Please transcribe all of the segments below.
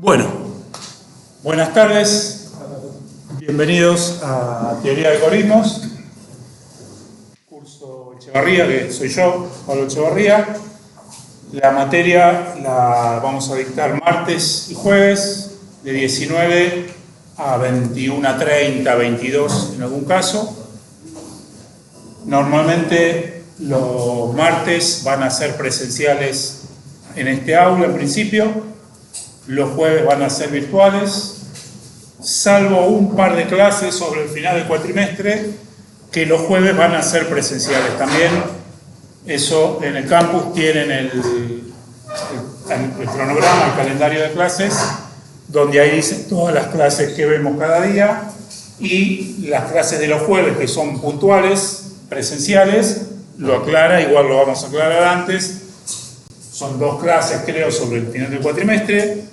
Bueno, buenas tardes, bienvenidos a Teoría de Algoritmos, curso Echevarría, que soy yo, Pablo Echevarría. La materia la vamos a dictar martes y jueves de 19 a 21:30, 22 en algún caso. Normalmente los martes van a ser presenciales en este aula en principio. Los jueves van a ser virtuales, salvo un par de clases sobre el final del cuatrimestre, que los jueves van a ser presenciales también. Eso en el campus tienen el cronograma, el calendario de clases, donde ahí dicen todas las clases que vemos cada día, y las clases de los jueves, que son puntuales, presenciales, lo aclara, igual lo vamos a aclarar antes. Son dos clases, creo, sobre el final del cuatrimestre.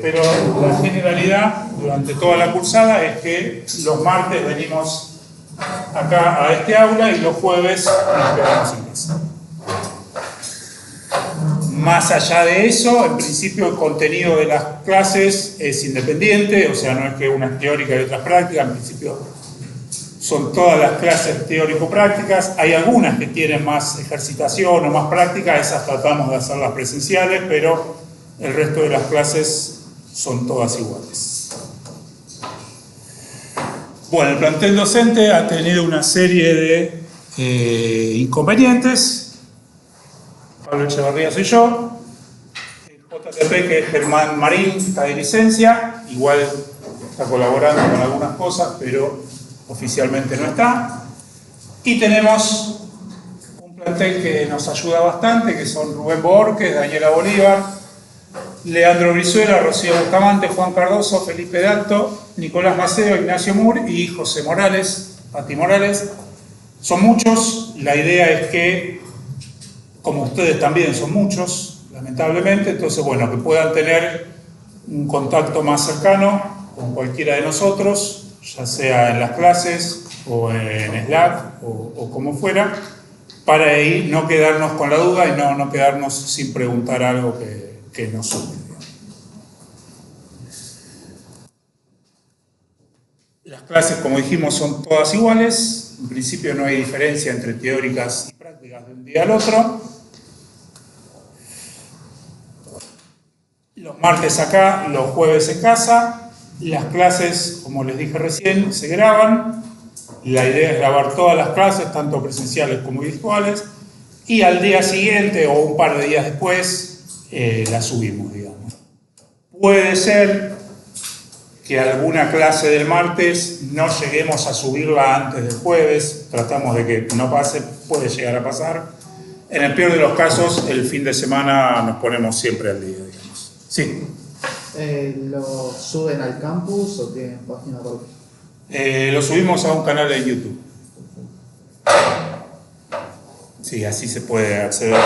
Pero la generalidad durante toda la cursada es que los martes venimos acá a este aula y los jueves nos quedamos en casa. Más allá de eso, en principio el contenido de las clases es independiente, o sea, no es que una es teórica y otra es práctica, en principio son todas las clases teórico-prácticas. Hay algunas que tienen más ejercitación o más práctica, esas tratamos de hacerlas presenciales, pero el resto de las clases son todas iguales. Bueno, el plantel docente ha tenido una serie de inconvenientes. Pablo Echevarría soy yo. El JTP, que es Germán Marín, está de licencia. Igual está colaborando con algunas cosas, pero oficialmente no está. Y tenemos un plantel que nos ayuda bastante, que son Rubén Borges, Daniela Bolívar, Leandro Brizuela, Rocío Bustamante, Juan Cardoso, Felipe Dalto, Nicolás Maceo, Ignacio Mur y José Morales, Pati Morales. Son muchos. La idea es que, como ustedes también son muchos, lamentablemente, entonces, bueno, que puedan tener un contacto más cercano con cualquiera de nosotros, ya sea en las clases o en Slack o como fuera, para ahí no quedarnos con la duda y no quedarnos sin preguntar algo que nos surge. Las clases, como dijimos, son todas iguales. En principio no hay diferencia entre teóricas y prácticas de un día al otro. Los martes acá, los jueves en casa. Las clases, como les dije recién, se graban. La idea es grabar todas las clases, tanto presenciales como virtuales, y al día siguiente o un par de días después las subimos, digamos. Puede ser que alguna clase del martes no lleguemos a subirla antes del jueves, tratamos de que no pase, puede llegar a pasar. En el peor de los casos, el fin de semana nos ponemos siempre al día, digamos. Sí. ¿Lo suben al campus o tienen página propia? Lo subimos a un canal de YouTube. Sí, así se puede acceder.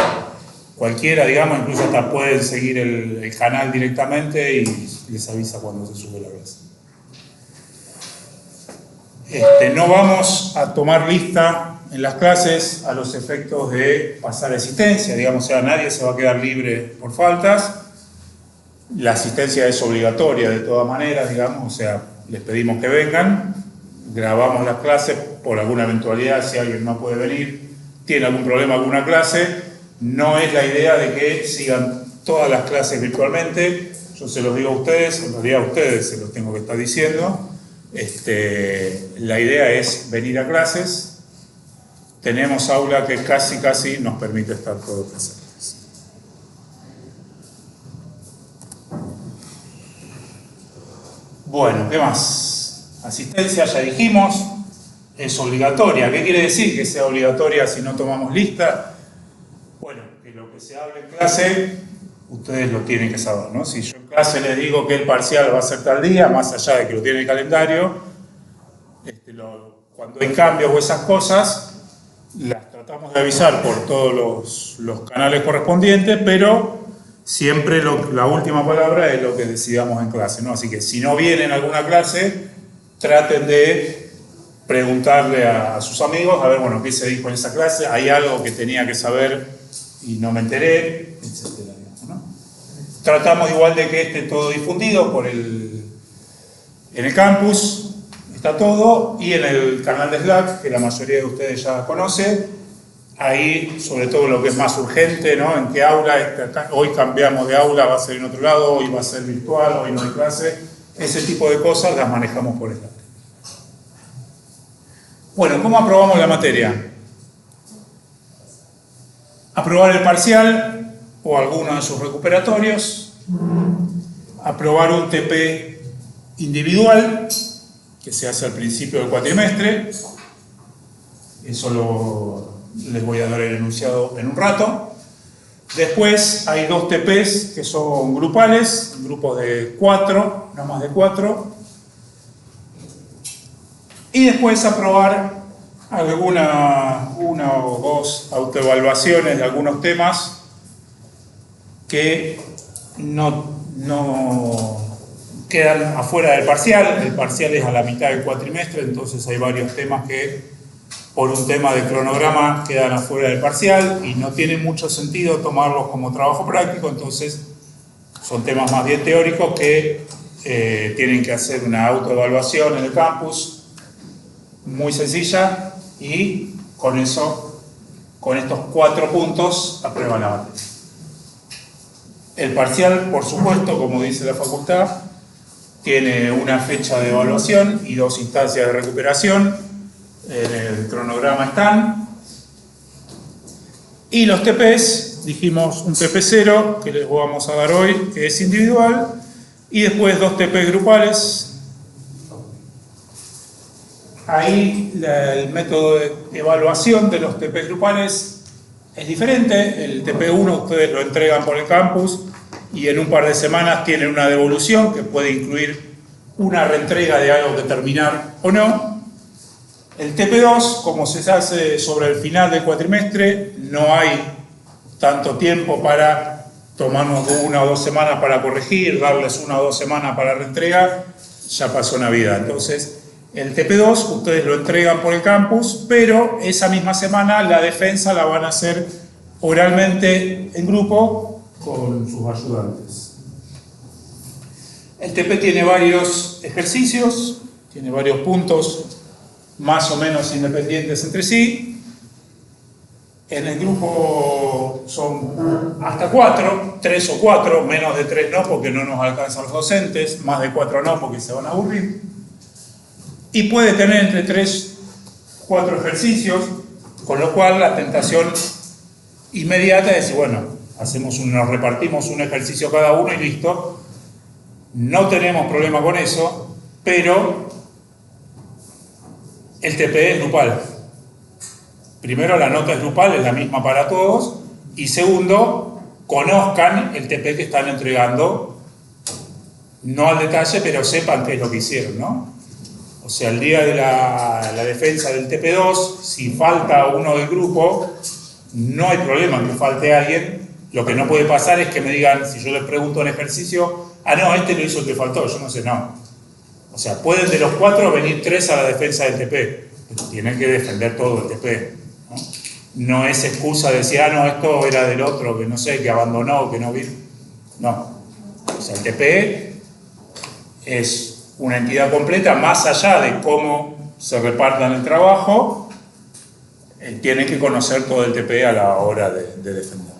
Cualquiera, digamos, incluso hasta pueden seguir el canal directamente y les avisa cuando se sube la clase. No vamos a tomar lista en las clases a los efectos de pasar asistencia, digamos, o sea, nadie se va a quedar libre por faltas. La asistencia es obligatoria de todas maneras, digamos, o sea, les pedimos que vengan, grabamos las clases por alguna eventualidad, si alguien no puede venir, tiene algún problema, alguna clase. No es la idea de que sigan todas las clases virtualmente. Yo se los digo a ustedes, en realidad a ustedes se los tengo que estar diciendo. La idea es venir a clases. Tenemos aula que casi nos permite estar todos presentes. Bueno, ¿qué más? Asistencia, ya dijimos, es obligatoria. ¿Qué quiere decir que sea obligatoria si no tomamos lista? Bueno, que lo que se hable en clase, ustedes lo tienen que saber, ¿no? Si yo en clase les digo que el parcial va a ser tal día, más allá de que lo tiene el calendario, cuando hay cambios o esas cosas, las tratamos de avisar por todos los canales correspondientes, pero siempre la última palabra es lo que decidamos en clase, ¿no? Así que si no vienen a alguna clase, traten de preguntarle a sus amigos, a ver, bueno, ¿qué se dijo en esa clase? ¿Hay algo que tenía que saber y no me enteré? Etcétera, ¿no? tratamos igual de que esté todo difundido en el campus, está todo, y en el canal de Slack, que la mayoría de ustedes ya conoce. Ahí, sobre todo lo que es más urgente, ¿no? En qué aula, hoy cambiamos de aula, va a ser en otro lado, hoy va a ser virtual, hoy no hay clase. Ese tipo de cosas las manejamos por Slack. Bueno, ¿cómo aprobamos la materia? Aprobar el parcial o alguno de sus recuperatorios, aprobar un TP individual, que se hace al principio del cuatrimestre, eso les voy a dar el enunciado en un rato. Después hay 2 TPs que son grupales, grupos de 4, no más de 4. Y después aprobar una o 2 autoevaluaciones de algunos temas que no quedan afuera del parcial. El parcial es a la mitad del cuatrimestre, entonces hay varios temas que por un tema de cronograma quedan afuera del parcial y no tiene mucho sentido tomarlos como trabajo práctico, entonces son temas más bien teóricos que tienen que hacer una autoevaluación en el campus muy sencilla y con eso, con estos 4 puntos, aprueban la materia. El parcial, por supuesto, como dice la facultad, tiene una fecha de evaluación y 2 instancias de recuperación. En el cronograma están. Y los TPs, dijimos un TP0 que les vamos a dar hoy, que es individual, y después 2 TP grupales. Ahí el método de evaluación de los TP grupales es diferente. El TP1 ustedes lo entregan por el campus y en un par de semanas tienen una devolución que puede incluir una reentrega de algo que terminar o no. El TP2, como se hace sobre el final del cuatrimestre, no hay tanto tiempo para tomarnos 1 o 2 semanas para corregir, darles 1 o 2 semanas para reentregar, ya pasó Navidad. Entonces, el TP2 ustedes lo entregan por el campus, pero esa misma semana la defensa la van a hacer oralmente en grupo con sus ayudantes. El TP tiene varios ejercicios, tiene varios puntos más o menos independientes entre sí. En el grupo son hasta 4, 3 o 4, menos de 3 no, porque no nos alcanzan los docentes, más de 4 no, porque se van a aburrir. Y puede tener entre 3 y 4 ejercicios, con lo cual la tentación inmediata es decir, bueno, nos repartimos un ejercicio cada uno y listo. No tenemos problema con eso, pero el TP es grupal. Primero, la nota es grupal, es la misma para todos. Y segundo, conozcan el TP que están entregando, no al detalle, pero sepan qué es lo que hicieron, ¿no? O sea, el día de la defensa del TP2, si falta uno del grupo, no hay problema en que falte alguien. Lo que no puede pasar es que me digan, si yo les pregunto un ejercicio, no, este lo hizo el que faltó, yo no sé, no. O sea, pueden de los 4 venir 3 a la defensa del TP, pero tienen que defender todo el TP, ¿no? No es excusa de decir, no, esto era del otro, que no sé, que abandonó, que no vino. No. O sea, el TP es una entidad completa, más allá de cómo se repartan el trabajo, tienen que conocer todo el TP a la hora de defender.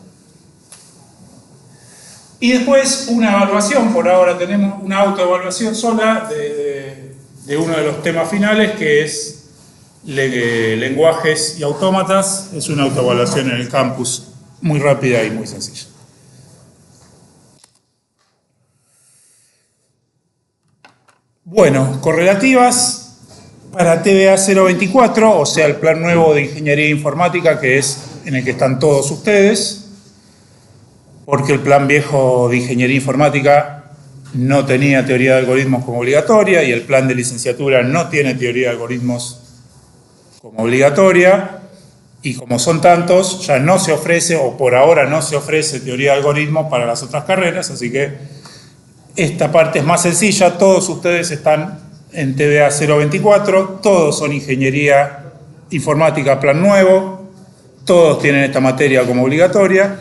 Y después una evaluación, por ahora tenemos una autoevaluación sola de uno de los temas finales, que es lenguajes y autómatas. Es una autoevaluación en el campus muy rápida y muy sencilla. Bueno, correlativas para TVA 024, o sea, el plan nuevo de ingeniería informática, que es en el que están todos ustedes, porque el plan viejo de ingeniería informática no tenía teoría de algoritmos como obligatoria y el plan de licenciatura no tiene teoría de algoritmos como obligatoria, y como son tantos, ya no se ofrece, o por ahora no se ofrece teoría de algoritmos para las otras carreras, así que esta parte es más sencilla. Todos ustedes están en TVA 024, todos son ingeniería informática plan nuevo, todos tienen esta materia como obligatoria.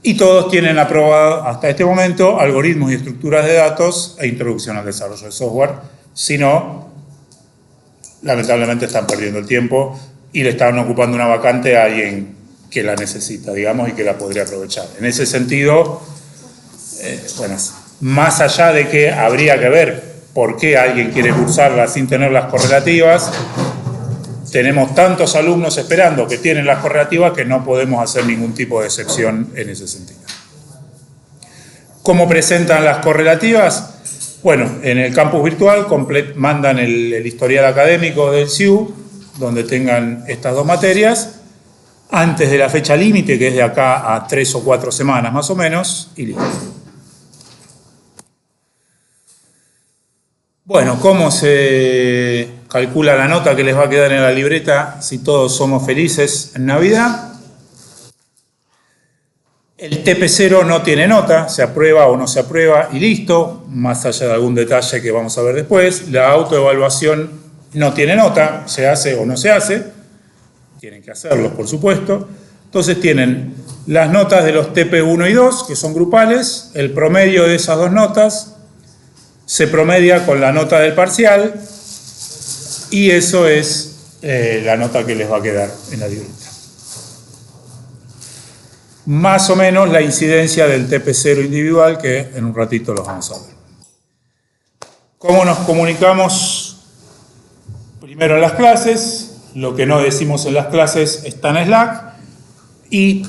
y todos tienen aprobado hasta este momento algoritmos y estructuras de datos e introducción al desarrollo de software. Si no, lamentablemente están perdiendo el tiempo y le están ocupando una vacante a alguien que la necesita, digamos, y que la podría aprovechar. En ese sentido, bueno, más allá de que habría que ver por qué alguien quiere cursarla sin tener las correlativas, tenemos tantos alumnos esperando que tienen las correlativas que no podemos hacer ningún tipo de excepción en ese sentido. ¿Cómo presentan las correlativas? Bueno, en el campus virtual mandan el historial académico del CIU, donde tengan estas dos materias, antes de la fecha límite, que es de acá a 3 o 4 semanas más o menos, y listo. Bueno, ¿cómo se calcula la nota que les va a quedar en la libreta si todos somos felices en Navidad? El TP0 no tiene nota, se aprueba o no se aprueba y listo, más allá de algún detalle que vamos a ver después. La autoevaluación no tiene nota, se hace o no se hace, tienen que hacerlo, por supuesto. Entonces tienen las notas de los TP1 y 2, que son grupales, el promedio de esas dos notas se promedia con la nota del parcial y eso es la nota que les va a quedar en la libreta. Más o menos la incidencia del TP0 individual, que en un ratito los vamos a ver. ¿Cómo nos comunicamos? Primero en las clases, lo que no decimos en las clases está en Slack, y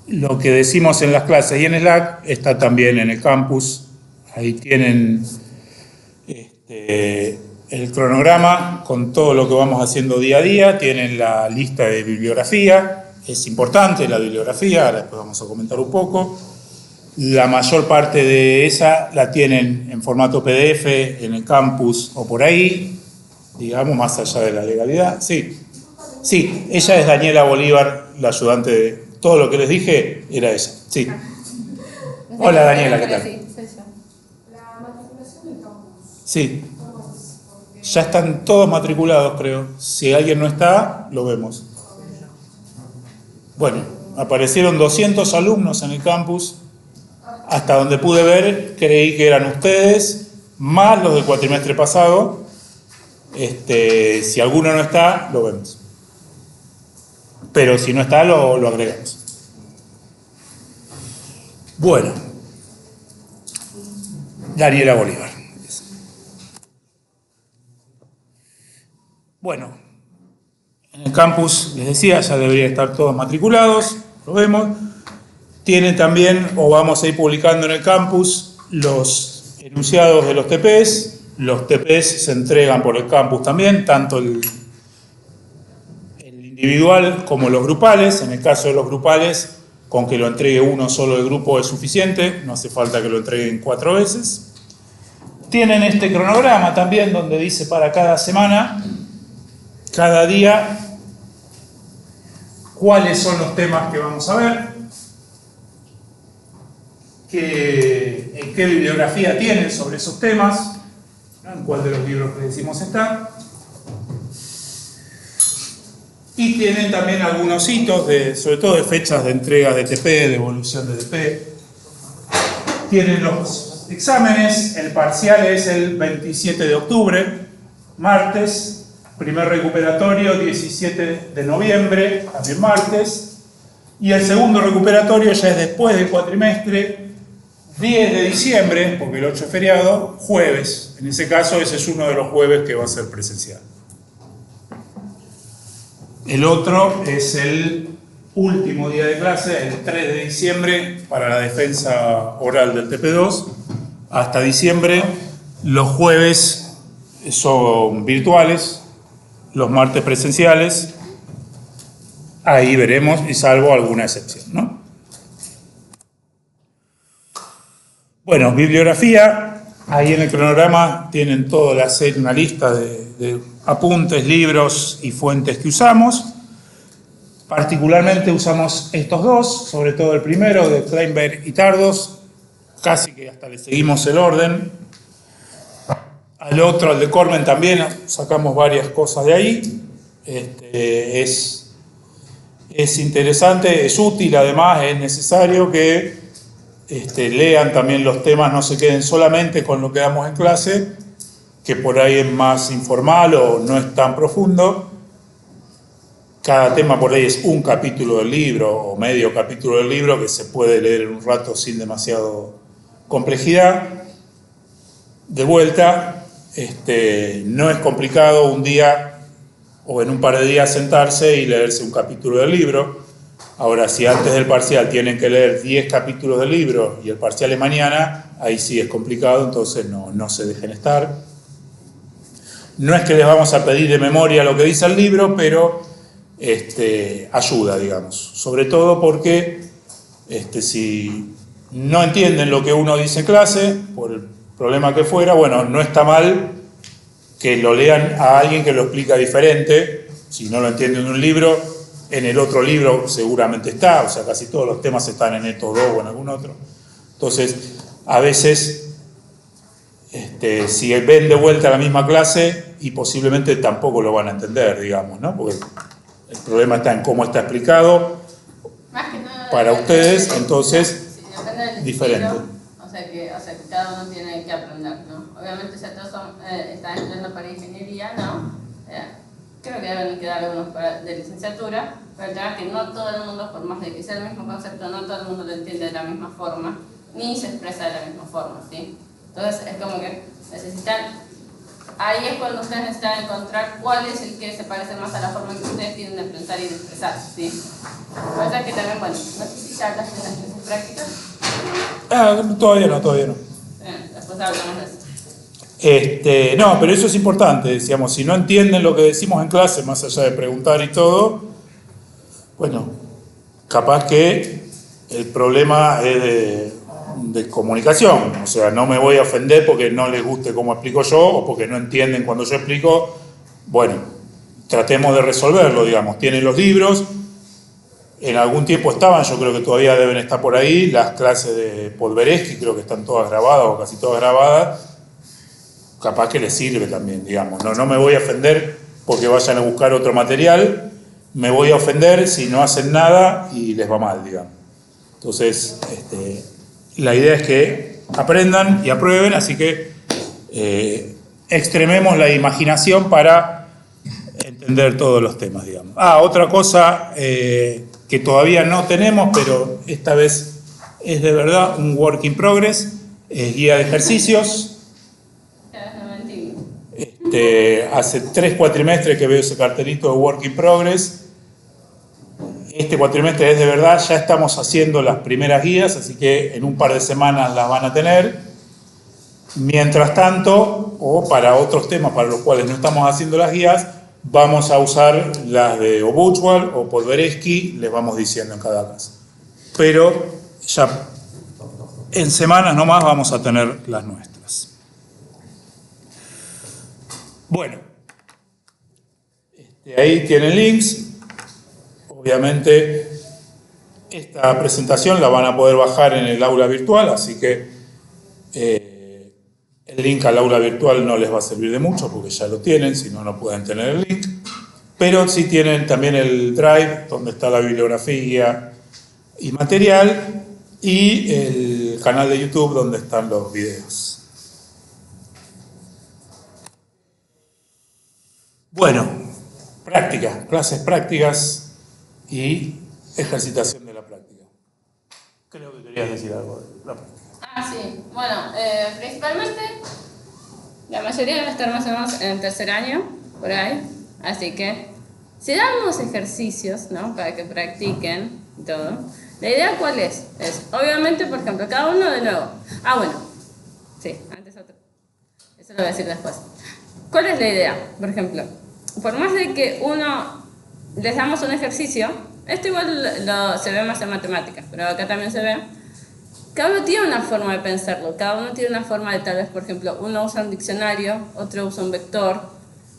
lo que decimos en las clases y en Slack está también en el campus. Ahí tienen el cronograma con todo lo que vamos haciendo día a día, tienen la lista de bibliografía. Es importante la bibliografía, ahora después vamos a comentar un poco. La mayor parte de esa la tienen en formato PDF en el campus o por ahí, digamos, más allá de la legalidad. Sí, ella es Daniela Bolívar, la ayudante de todo lo que les dije, era ella. Sí. Hola Daniela, ¿qué tal? Sí, soy yo. La matriculación del campus. Sí. Ya están todos matriculados, creo. Si alguien no está, lo vemos. Bueno, aparecieron 200 alumnos en el campus. Hasta donde pude ver, creí que eran ustedes, más los del cuatrimestre pasado. Si alguno no está, lo vemos. Pero si no está, lo agregamos. Bueno. Daniela Bolívar. Bueno, en el campus, les decía, ya deberían estar todos matriculados, lo vemos. Tienen también, o vamos a ir publicando en el campus, los enunciados de los TPs. Los TPs se entregan por el campus también, tanto el individual como los grupales. En el caso de los grupales, con que lo entregue uno solo del grupo es suficiente, no hace falta que lo entreguen 4 veces. Tienen este cronograma también, donde dice para cada semana, cada día, cuáles son los temas que vamos a ver, en qué bibliografía tienen sobre esos temas, ¿no? En cuál de los libros que decimos está. Y tienen también algunos hitos, sobre todo de fechas de entregas de TP, de evolución de TP. Tienen los exámenes, el parcial es el 27 de octubre, martes. Primer recuperatorio, 17 de noviembre, también martes. Y el segundo recuperatorio ya es después del cuatrimestre, 10 de diciembre, porque el 8 es feriado, jueves. En ese caso, ese es uno de los jueves que va a ser presencial. El otro es el último día de clase, el 3 de diciembre, para la defensa oral del TP2. Hasta diciembre, los jueves son virtuales, los martes presenciales. Ahí veremos, y salvo alguna excepción, ¿no? Bueno, bibliografía. Ahí en el cronograma tienen toda la serie, una lista de apuntes, libros y fuentes que usamos. Particularmente usamos estos dos, sobre todo el primero, de Kleinberg y Tardos. Casi que hasta le seguimos el orden. Al otro, al de Cormen, también sacamos varias cosas de ahí. Es es interesante, es útil, además es necesario que lean también los temas, no se queden solamente con lo que damos en clase, que por ahí es más informal o no es tan profundo. Cada tema por ahí es un capítulo del libro o medio capítulo del libro que se puede leer en un rato sin demasiado complejidad. De vuelta, no es complicado un día o en un par de días sentarse y leerse un capítulo del libro. Ahora, si antes del parcial tienen que leer 10 capítulos del libro y el parcial es mañana, ahí sí es complicado, entonces no se dejen estar. No es que les vamos a pedir de memoria lo que dice el libro, pero ayuda, digamos. Sobre todo porque si no entienden lo que uno dice en clase, por el problema que fuera, bueno, no está mal que lo lean a alguien que lo explica diferente. Si no lo entienden en un libro, en el otro libro seguramente está, o sea, casi todos los temas están en estos dos o en algún otro. Entonces, a veces, si ven de vuelta la misma clase, y posiblemente tampoco lo van a entender, digamos, ¿no? Porque el problema está en cómo está explicado Más que nada, para ustedes, entonces, sí, depende del diferente. estilo, o sea que cada uno tiene que aprender, ¿no? Obviamente si todos están estudiando para ingeniería, ¿no? Creo que deben quedar algunos de licenciatura, pero el tema es que no todo el mundo, por más de que sea el mismo concepto, no todo el mundo lo entiende de la misma forma, ni se expresa de la misma forma, ¿sí? Entonces es como que ahí es cuando ustedes necesitan encontrar cuál es el que se parece más a la forma que ustedes tienen de pensar y de expresarse, ¿sí? Por eso que también, bueno, no sé si ya hablaste de las clases prácticas. Todavía no. Después hablamos de eso. No, pero eso es importante, decíamos, si no entienden lo que decimos en clase, más allá de preguntar y todo, bueno, capaz que el problema es de comunicación, o sea, no me voy a ofender porque no les guste cómo explico yo o porque no entienden cuando yo explico. Bueno, tratemos de resolverlo, digamos, tienen los libros, en algún tiempo estaban, yo creo que todavía deben estar por ahí, las clases de Podveresky, creo que están todas grabadas o casi todas grabadas, capaz que les sirve también, digamos, no me voy a ofender porque vayan a buscar otro material, me voy a ofender si no hacen nada y les va mal, digamos. Entonces, la idea es que aprendan y aprueben, así que extrememos la imaginación para entender todos los temas, digamos. Otra cosa que todavía no tenemos, pero esta vez es de verdad un work in progress, guía de ejercicios. Hace 3 cuatrimestres que veo ese cartelito de work in progress. Este cuatrimestre es de verdad, ya estamos haciendo las primeras guías, así que en un par de semanas las van a tener. Mientras tanto, o para otros temas para los cuales no estamos haciendo las guías, vamos a usar las de Obuchwal o Podveresky, les vamos diciendo en cada caso. Pero ya en semanas nomás vamos a tener las nuestras. Bueno, ahí tienen links. Obviamente esta presentación la van a poder bajar en el aula virtual, así que el link al aula virtual no les va a servir de mucho porque ya lo tienen, si no, no pueden tener el link. Pero sí tienen también el Drive, donde está la bibliografía y material, y el canal de YouTube, donde están los videos. Bueno, práctica, clases prácticas y ejercitación de la práctica. Creo que querías decir algo de la práctica. Sí. Bueno, principalmente la mayoría debe estar más o menos en el tercer año, por ahí. Así que, si damos ejercicios, ¿no? Para que practiquen y todo. ¿La idea cuál es? Es, obviamente, por ejemplo, cada uno de nuevo. Bueno. Sí, antes otro. Eso lo voy a decir después. ¿Cuál es la idea? Por ejemplo, por más de que les damos un ejercicio, esto igual se ve más en matemáticas, pero acá también se ve. Cada uno tiene una forma de pensarlo, cada uno tiene una forma de, tal vez, por ejemplo, uno usa un diccionario, otro usa un vector.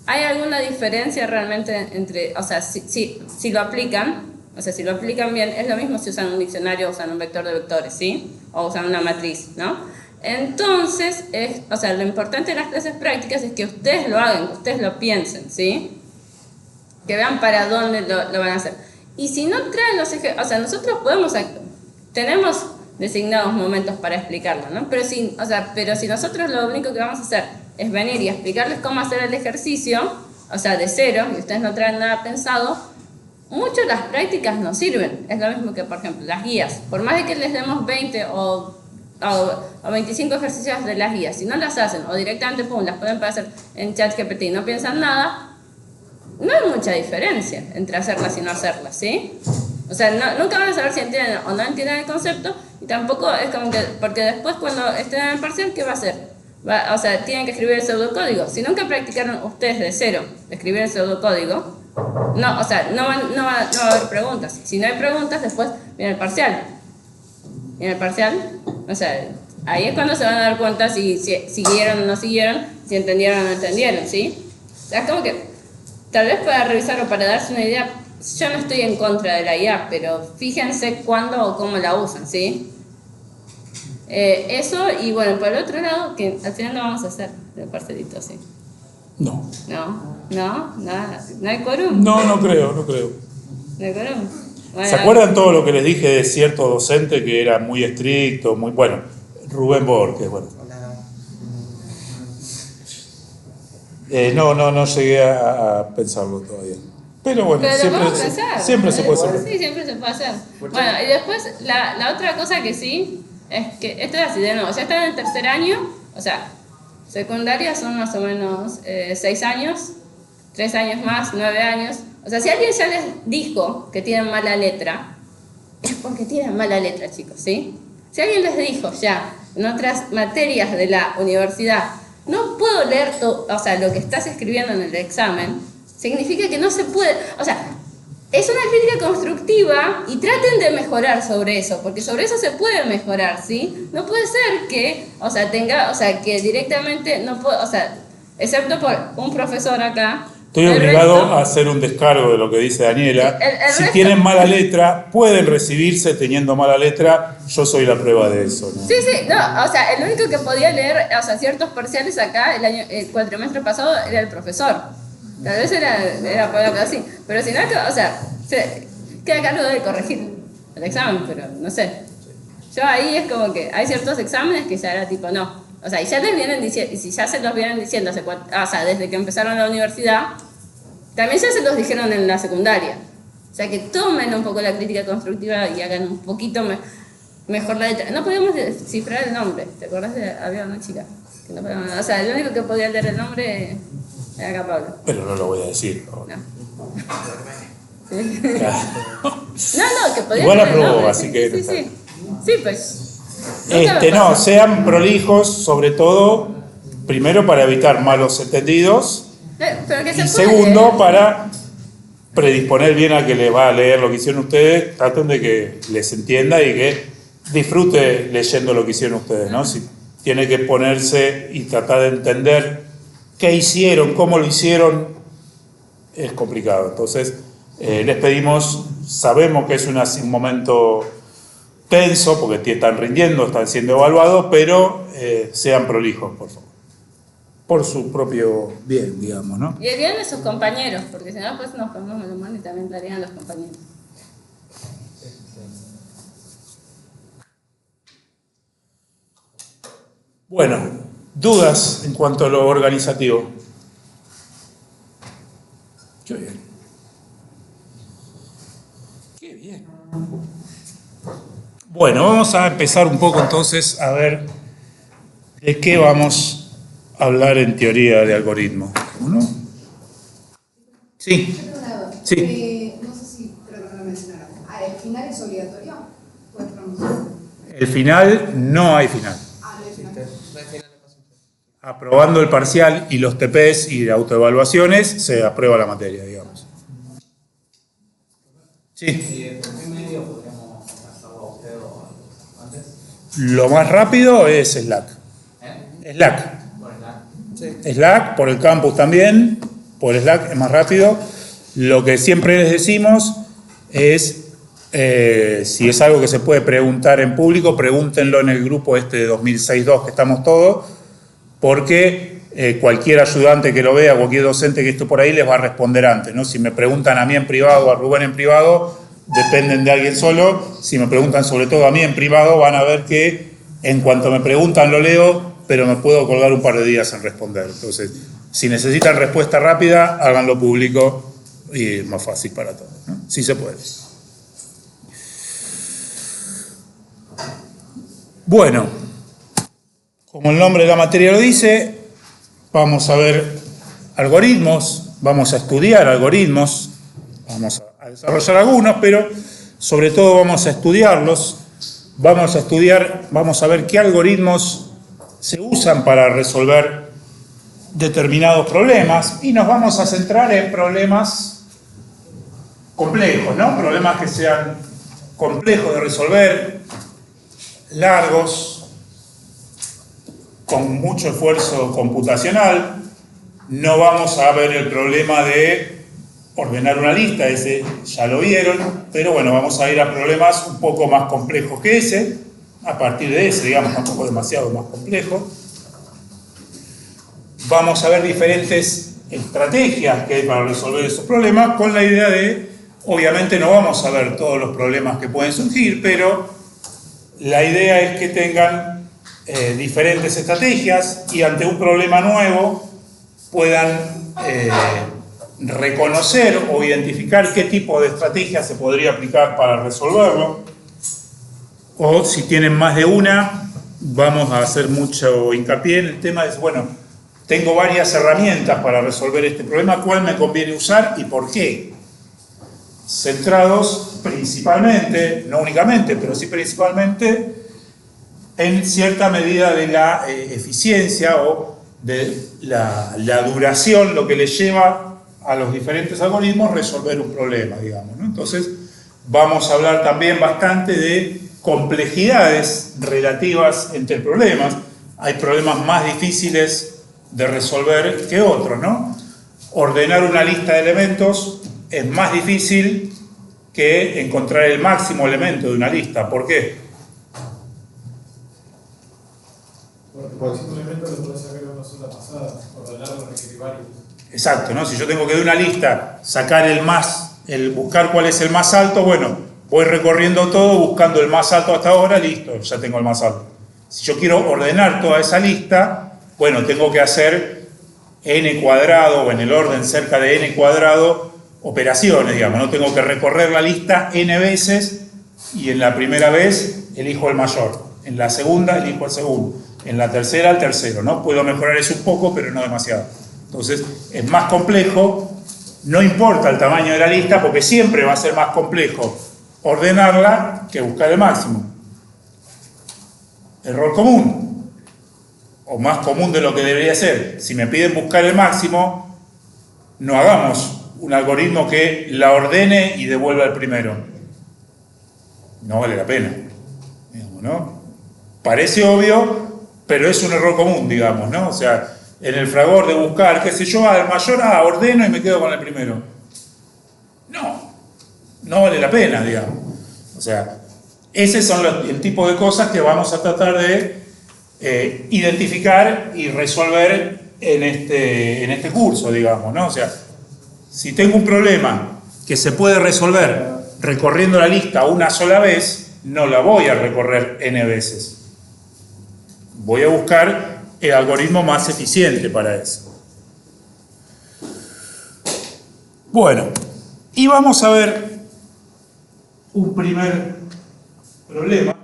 ¿Hay alguna diferencia realmente entre, o sea, si lo aplican, o sea, si lo aplican bien, es lo mismo si usan un diccionario o usan un vector de vectores, ¿sí? O usan una matriz, ¿no? Entonces, o sea, lo importante de las clases prácticas es que ustedes lo hagan, que ustedes lo piensen, ¿sí? Que vean para dónde lo van a hacer. Y si no traen los ejercicios, o sea, nosotros tenemos designados momentos para explicarlo, ¿no? Pero si nosotros lo único que vamos a hacer es venir y explicarles cómo hacer el ejercicio, o sea, de cero, y ustedes no traen nada pensado, muchas las prácticas no sirven. Es lo mismo que, por ejemplo, las guías. Por más de que les demos 20 o 25 ejercicios de las guías, si no las hacen o directamente las pueden hacer en ChatGPT y no piensan nada, no hay mucha diferencia entre hacerlas y no hacerlas, ¿sí? O sea, nunca van a saber si entienden o no entienden el concepto, y tampoco es como que, porque después cuando estén en el parcial, ¿qué va a hacer? O sea, tienen que escribir el pseudocódigo. Si nunca practicaron ustedes de cero escribir el pseudocódigo, no, o sea, no va a haber preguntas. Si no hay preguntas, después viene el parcial. Y en el parcial, o sea, ahí es cuando se van a dar cuenta si siguieron o no siguieron, si entendieron o no entendieron, ¿sí? O sea, es como que, tal vez para revisar o para darse una idea, yo no estoy en contra de la IA, pero fíjense cuándo o cómo la usan, ¿sí? Eso, y bueno, por el otro lado, que al final lo vamos a hacer, el parcelito, ¿sí? No. Nada, no hay quórum. No creo. No hay quórum. Bueno, ¿Se acuerdan todo lo que les dije de cierto docente que era muy estricto, muy bueno? Rubén Borges, bueno. No llegué a pensarlo todavía. Pero bueno, pero siempre se puede hacer. Sí, siempre se puede hacer. Bueno, y después la otra cosa que sí, es que esto es así, de nuevo, ya están en el tercer año, o sea, secundaria son más o menos 6 años, 3 años más, 9 años. O sea, si alguien ya les dijo que tienen mala letra, es porque tienen mala letra, chicos, ¿sí? Si alguien les dijo ya en otras materias de la universidad, no puedo leer todo, o sea, lo que estás escribiendo en el examen, significa que no se puede, o sea, es una crítica constructiva y traten de mejorar sobre eso, porque sobre eso se puede mejorar, ¿sí? No puede ser que, que directamente no puedo, o sea, excepto por un profesor acá. Estoy obligado a hacer un descargo de lo que dice Daniela. Si tienen mala letra, pueden recibirse teniendo mala letra. Yo soy la prueba de eso, ¿no? Sí, no, o sea, el único que podía leer, o sea, ciertos parciales acá el cuatrimestre pasado era el profesor. Tal vez era por algo así. Pero si no, o sea, queda a cargo de corregir el examen, pero no sé. Yo ahí es como que hay ciertos exámenes que ya era tipo, no. O sea, y ya les vienen diciendo, y si ya se los vienen diciendo, o sea, desde que empezaron la universidad, también ya se los dijeron en la secundaria. O sea, que tomen un poco la crítica constructiva y hagan un poquito mejor la letra. No podíamos descifrar el nombre, ¿te acordás? Había una chica que no podíamos, o sea, el único que podía leer el nombre era acá Pablo. Pero no lo voy a decir. No. ¿Sí? No, que podía igual leer el aprobó, nombre. así que... Sí, pues... No, sean prolijos, sobre todo, primero para evitar malos entendidos, y segundo para predisponer bien a que le va a leer lo que hicieron ustedes, traten de que les entienda y que disfrute leyendo lo que hicieron ustedes, ¿no? Si tiene que ponerse y tratar de entender qué hicieron, cómo lo hicieron, es complicado. Entonces, les pedimos, sabemos que es un momento tenso, porque están rindiendo, están siendo evaluados, pero sean prolijos, por favor. Por su propio bien, digamos, ¿no? Y el bien de sus compañeros, porque si no, pues nos ponemos mal humor y también darían los compañeros. Bueno, dudas en cuanto a lo organizativo. Qué bien. Qué bien. Bueno, vamos a empezar un poco entonces a ver de qué vamos a hablar en teoría de algoritmo, ¿no? Sí. Sí. No sé si creo que no lo mencionaron. ¿El final es obligatorio o es promoción? El final, no hay final. No hay final. Aprobando el parcial y los TPs y autoevaluaciones, se aprueba la materia, digamos. Sí. ¿Por qué medio podríamos hacerlo a usted o antes? Lo más rápido es Slack. Slack. ¿Por Slack? Sí. Slack, por el campus también, por Slack es más rápido. Lo que siempre les decimos es, si es algo que se puede preguntar en público, pregúntenlo en el grupo de 2006-2 que estamos todos, porque cualquier ayudante que lo vea, cualquier docente que esté por ahí les va a responder antes, ¿no? Si me preguntan a mí en privado o a Rubén en privado, dependen de alguien solo. Si me preguntan sobre todo a mí en privado, van a ver que en cuanto me preguntan lo leo, pero me puedo colgar un par de días en responder. Entonces, si necesitan respuesta rápida, háganlo público y es más fácil para todos, ¿no? Sí se puede. Bueno, como el nombre de la materia lo dice, vamos a ver algoritmos, vamos a estudiar algoritmos, vamos a desarrollar algunos, pero sobre todo vamos a estudiarlos, vamos a ver qué algoritmos se usan para resolver determinados problemas y nos vamos a centrar en problemas complejos, ¿no? Problemas que sean complejos de resolver, largos, con mucho esfuerzo computacional. No vamos a ver el problema de ordenar una lista, ese ya lo vieron, pero bueno, vamos a ir a problemas un poco más complejos que ese, a partir de ese, digamos, tampoco demasiado más complejo. Vamos a ver diferentes estrategias que hay para resolver esos problemas, con la idea de, obviamente no vamos a ver todos los problemas que pueden surgir, pero la idea es que tengan diferentes estrategias y ante un problema nuevo puedan reconocer o identificar qué tipo de estrategia se podría aplicar para resolverlo. O si tienen más de una, vamos a hacer mucho hincapié en el tema de, bueno, tengo varias herramientas para resolver este problema, ¿cuál me conviene usar y por qué? Centrados principalmente, no únicamente, pero sí principalmente, en cierta medida de la eficiencia o de la duración, lo que le lleva a los diferentes algoritmos resolver un problema, digamos, ¿no? Entonces, vamos a hablar también bastante de complejidades relativas entre problemas. Hay problemas más difíciles de resolver que otros, ¿no? Ordenar una lista de elementos es más difícil que encontrar el máximo elemento de una lista. ¿Por qué? Porque por simplemente lo puedes sacar en una sola pasada, ordenarlo requiere varios. Exacto, ¿no? Si yo tengo que de una lista sacar buscar cuál es el más alto, bueno, voy recorriendo todo buscando el más alto hasta ahora, listo, ya tengo el más alto. Si yo quiero ordenar toda esa lista, bueno, tengo que hacer n cuadrado o en el orden cerca de n cuadrado operaciones, digamos, no tengo que recorrer la lista n veces y en la primera vez elijo el mayor, en la segunda elijo el segundo, en la tercera el tercero, ¿no? Puedo mejorar eso un poco, pero no demasiado. Entonces, es más complejo, no importa el tamaño de la lista, porque siempre va a ser más complejo ordenarla que buscar el máximo. Error común, o más común de lo que debería ser. Si me piden buscar el máximo, no hagamos un algoritmo que la ordene y devuelva el primero. No vale la pena, digamos, ¿no? Parece obvio, pero es un error común, digamos, ¿no? O sea, en el fragor de buscar, qué sé yo, al mayor ordeno y me quedo con el primero. No vale la pena, digamos. O sea, ese son el tipo de cosas que vamos a tratar de identificar y resolver en este curso, digamos, ¿no? O sea, si tengo un problema que se puede resolver recorriendo la lista una sola vez, no la voy a recorrer n veces. Voy a buscar el algoritmo más eficiente para eso. Bueno, y vamos a ver un primer problema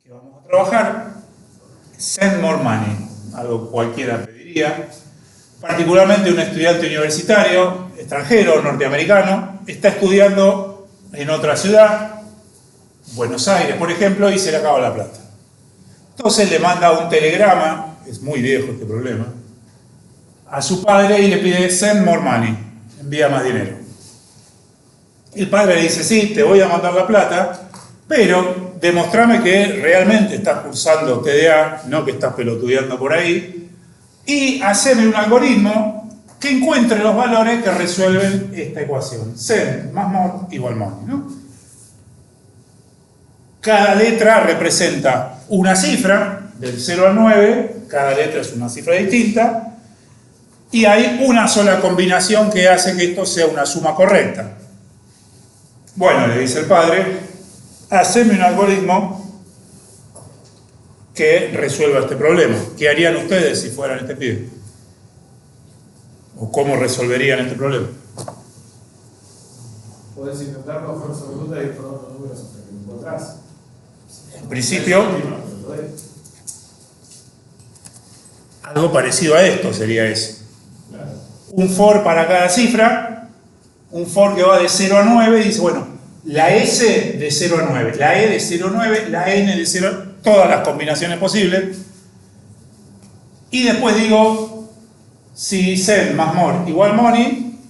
que vamos a trabajar. Send more money, algo cualquiera pediría. Particularmente un estudiante universitario, extranjero, norteamericano, está estudiando en otra ciudad, Buenos Aires, por ejemplo, y se le acaba la plata. Entonces le manda un telegrama, es muy viejo este problema, a su padre y le pide send more money, envía más dinero. El padre le dice, sí, te voy a mandar la plata, pero demostrame que realmente estás cursando TDA, no que estás pelotudeando por ahí, y haceme un algoritmo que encuentre los valores que resuelven esta ecuación. Send más more igual money, ¿no? Cada letra representa una cifra, del 0 al 9, cada letra es una cifra distinta, y hay una sola combinación que hace que esto sea una suma correcta. Bueno, le dice el padre, haceme un algoritmo que resuelva este problema. ¿Qué harían ustedes si fueran este pibe? ¿O cómo resolverían este problema? Podés intentar con fuerza bruta y por otros números hasta que lo encontrás. En principio, algo parecido a esto sería eso. Claro. Un for para cada cifra, un for que va de 0 a 9 y dice, bueno, la S de 0 a 9, la E de 0 a 9, la N de 0, todas las combinaciones posibles. Y después digo, si send más more igual money,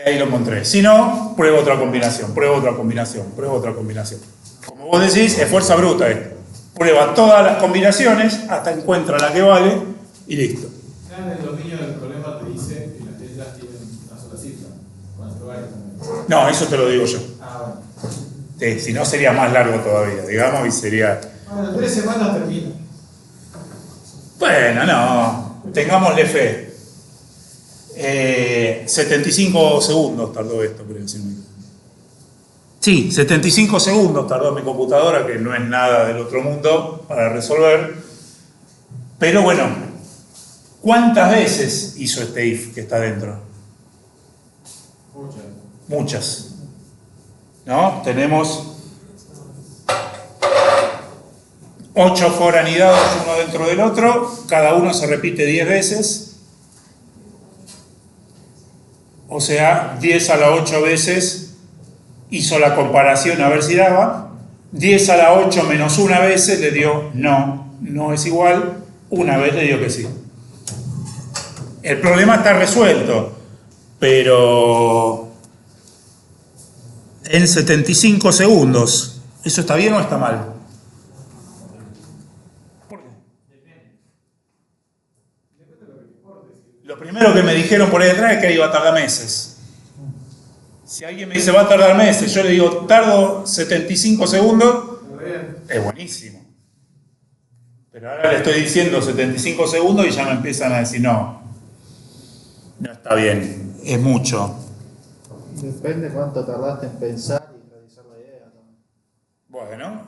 ahí lo encontré. Si no, pruebo otra combinación, pruebo otra combinación, pruebo otra combinación. Como vos decís, es fuerza bruta esto. Prueba todas las combinaciones hasta encuentra la que vale y listo. Ya en el dominio del problema te dice que las letras tienen una sola cifra, con las lugares también. No, eso te lo digo yo. Ah, Sí, si no sería más largo todavía, digamos, y sería... bueno. En 3 semanas termina. Bueno, no, tengámosle fe. 75 segundos tardó esto, creo. Sí, 75 segundos tardó mi computadora, que no es nada del otro mundo, para resolver. Pero bueno, ¿cuántas veces hizo este if que está dentro? Muchas. Muchas. ¿No? Tenemos 8 for anidados uno dentro del otro, cada uno se repite 10 veces, o sea, 10 a la 8 veces hizo la comparación a ver si daba, 10 a la 8 menos una veces le dio no, no es igual, una vez le dio que sí. El problema está resuelto, pero en 75 segundos, ¿eso está bien o está mal? ¿Por qué? Lo primero que me dijeron por ahí detrás es que iba a tardar meses. Si alguien me dice va a tardar meses, yo le digo tardo 75 segundos, es buenísimo. Pero ahora le estoy diciendo 75 segundos y ya me empiezan a decir no, no está bien, es mucho. Depende cuánto tardaste en pensar y realizar la idea también. Bueno,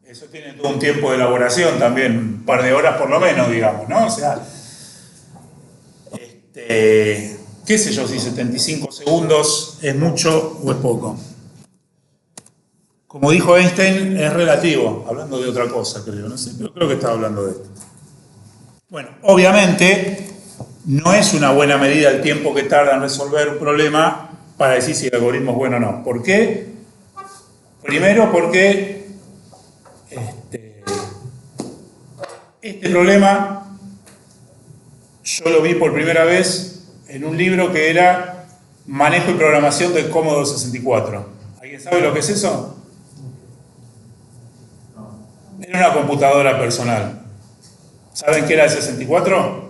eso tiene todo un tiempo de elaboración también, un par de horas por lo menos, digamos, ¿no? O sea, qué sé yo si 75 segundos es mucho o es poco. Como dijo Einstein, es relativo, hablando de otra cosa, creo, no sé, pero creo que estaba hablando de esto. Bueno, obviamente no es una buena medida el tiempo que tarda en resolver un problema para decir si el algoritmo es bueno o no. ¿Por qué? Primero porque este problema yo lo vi por primera vez en un libro que era Manejo y Programación del Commodore 64. ¿Alguien sabe lo que es eso? Era una computadora personal. ¿Saben qué era el 64?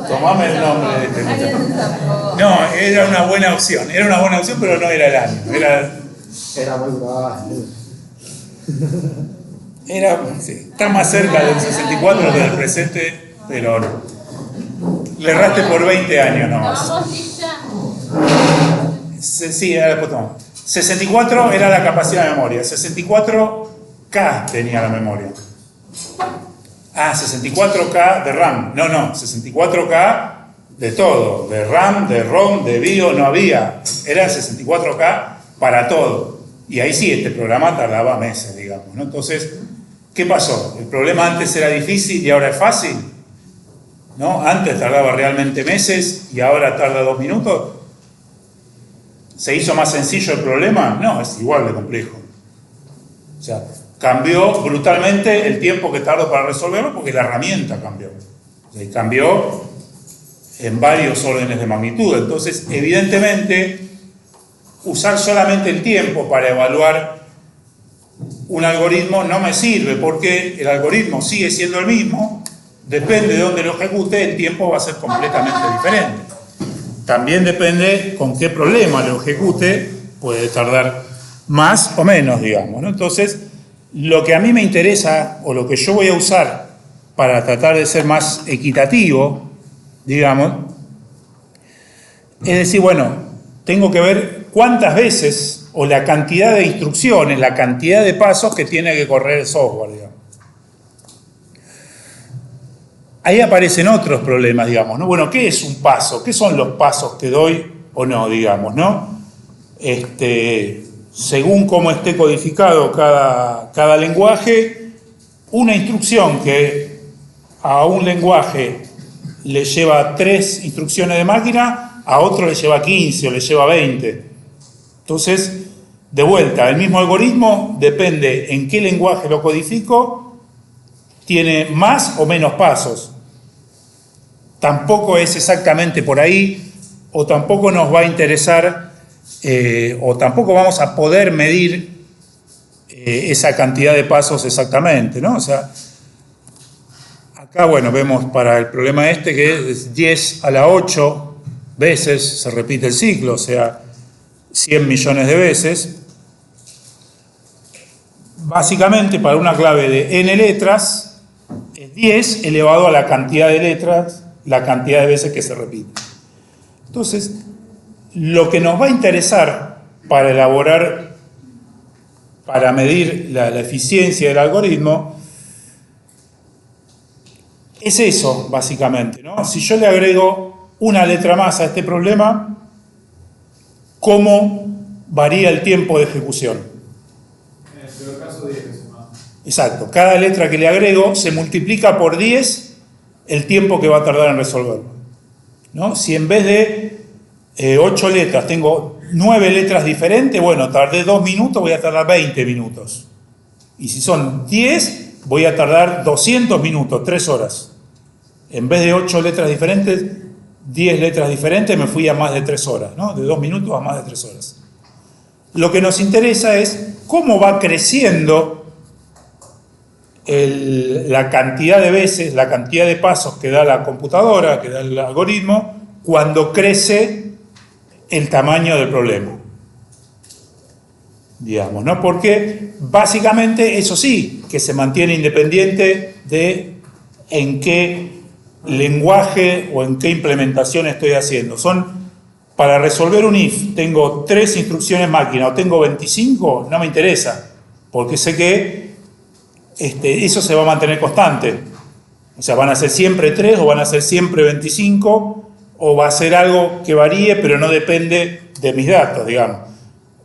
Tomame el nombre de este muchacho. No, era una buena opción, pero no era el año. Era muy grande. Sí, está más cerca del 64 que del presente, pero no. Le erraste por 20 años nomás. ¿Vamos lista? Sí, ahora después tomamos. 64 era la capacidad de memoria, 64K tenía la memoria. Ah, 64K de RAM. No, 64K de todo, de RAM, de ROM, de BIOS, no había. Era 64K para todo. Y ahí sí, este programa tardaba meses, digamos, ¿no? Entonces, ¿qué pasó? ¿El problema antes era difícil y ahora es fácil? ¿No? Antes tardaba realmente meses y ahora tarda 2 minutos. ¿Se hizo más sencillo el problema? No, es igual de complejo. O sea, cambió brutalmente el tiempo que tardó para resolverlo porque la herramienta cambió. O sea, cambió en varios órdenes de magnitud. Entonces, evidentemente, usar solamente el tiempo para evaluar un algoritmo no me sirve porque el algoritmo sigue siendo el mismo, depende de dónde lo ejecute, el tiempo va a ser completamente diferente. También depende con qué problema lo ejecute, puede tardar más o menos, digamos, ¿no? Entonces, lo que a mí me interesa, o lo que yo voy a usar para tratar de ser más equitativo, digamos, Es decir, bueno, tengo que ver cuántas veces, o la cantidad de instrucciones, la cantidad de pasos que tiene que correr el software, digamos. Ahí aparecen otros problemas, digamos, ¿no? Bueno, ¿qué es un paso? ¿Qué son los pasos que doy o no, digamos, ¿no? Según cómo esté codificado cada lenguaje, una instrucción que a un lenguaje le lleva 3 instrucciones de máquina, a otro le lleva 15 o le lleva 20. Entonces, de vuelta, el mismo algoritmo depende en qué lenguaje lo codifico, tiene más o menos pasos. Tampoco es exactamente por ahí, o tampoco nos va a interesar, o tampoco vamos a poder medir esa cantidad de pasos exactamente, ¿no? O sea, acá, bueno, vemos para el problema este que es 10 a la 8 veces se repite el ciclo, o sea, 100 millones de veces. Básicamente, para una clave de n letras, es 10 elevado a la cantidad de letras, la cantidad de veces que se repite. Entonces, lo que nos va a interesar para elaborar, para medir la eficiencia del algoritmo, es eso, básicamente, ¿no? Si yo le agrego una letra más a este problema, ¿cómo varía el tiempo de ejecución? En el peor caso, 10 veces más. Exacto. Cada letra que le agrego se multiplica por 10 el tiempo que va a tardar en resolverlo, ¿no? Si en vez de 8 letras tengo 9 letras diferentes, bueno, tardé 2 minutos, voy a tardar 20 minutos. Y si son 10, voy a tardar 200 minutos, 3 horas. En vez de 8 letras diferentes, 10 letras diferentes, me fui a más de 3 horas, ¿no? De 2 minutos a más de 3 horas. Lo que nos interesa es cómo va creciendo la cantidad de veces, la cantidad de pasos que da la computadora, que da el algoritmo, cuando crece el tamaño del problema. Digamos, ¿no? Porque básicamente eso sí, que se mantiene independiente de en qué lenguaje o en qué implementación estoy haciendo. Para resolver un if, tengo 3 instrucciones máquina o tengo 25, no me interesa, porque sé que eso se va a mantener constante. O sea, van a ser siempre 3 o van a ser siempre 25, o va a ser algo que varíe, pero no depende de mis datos, digamos.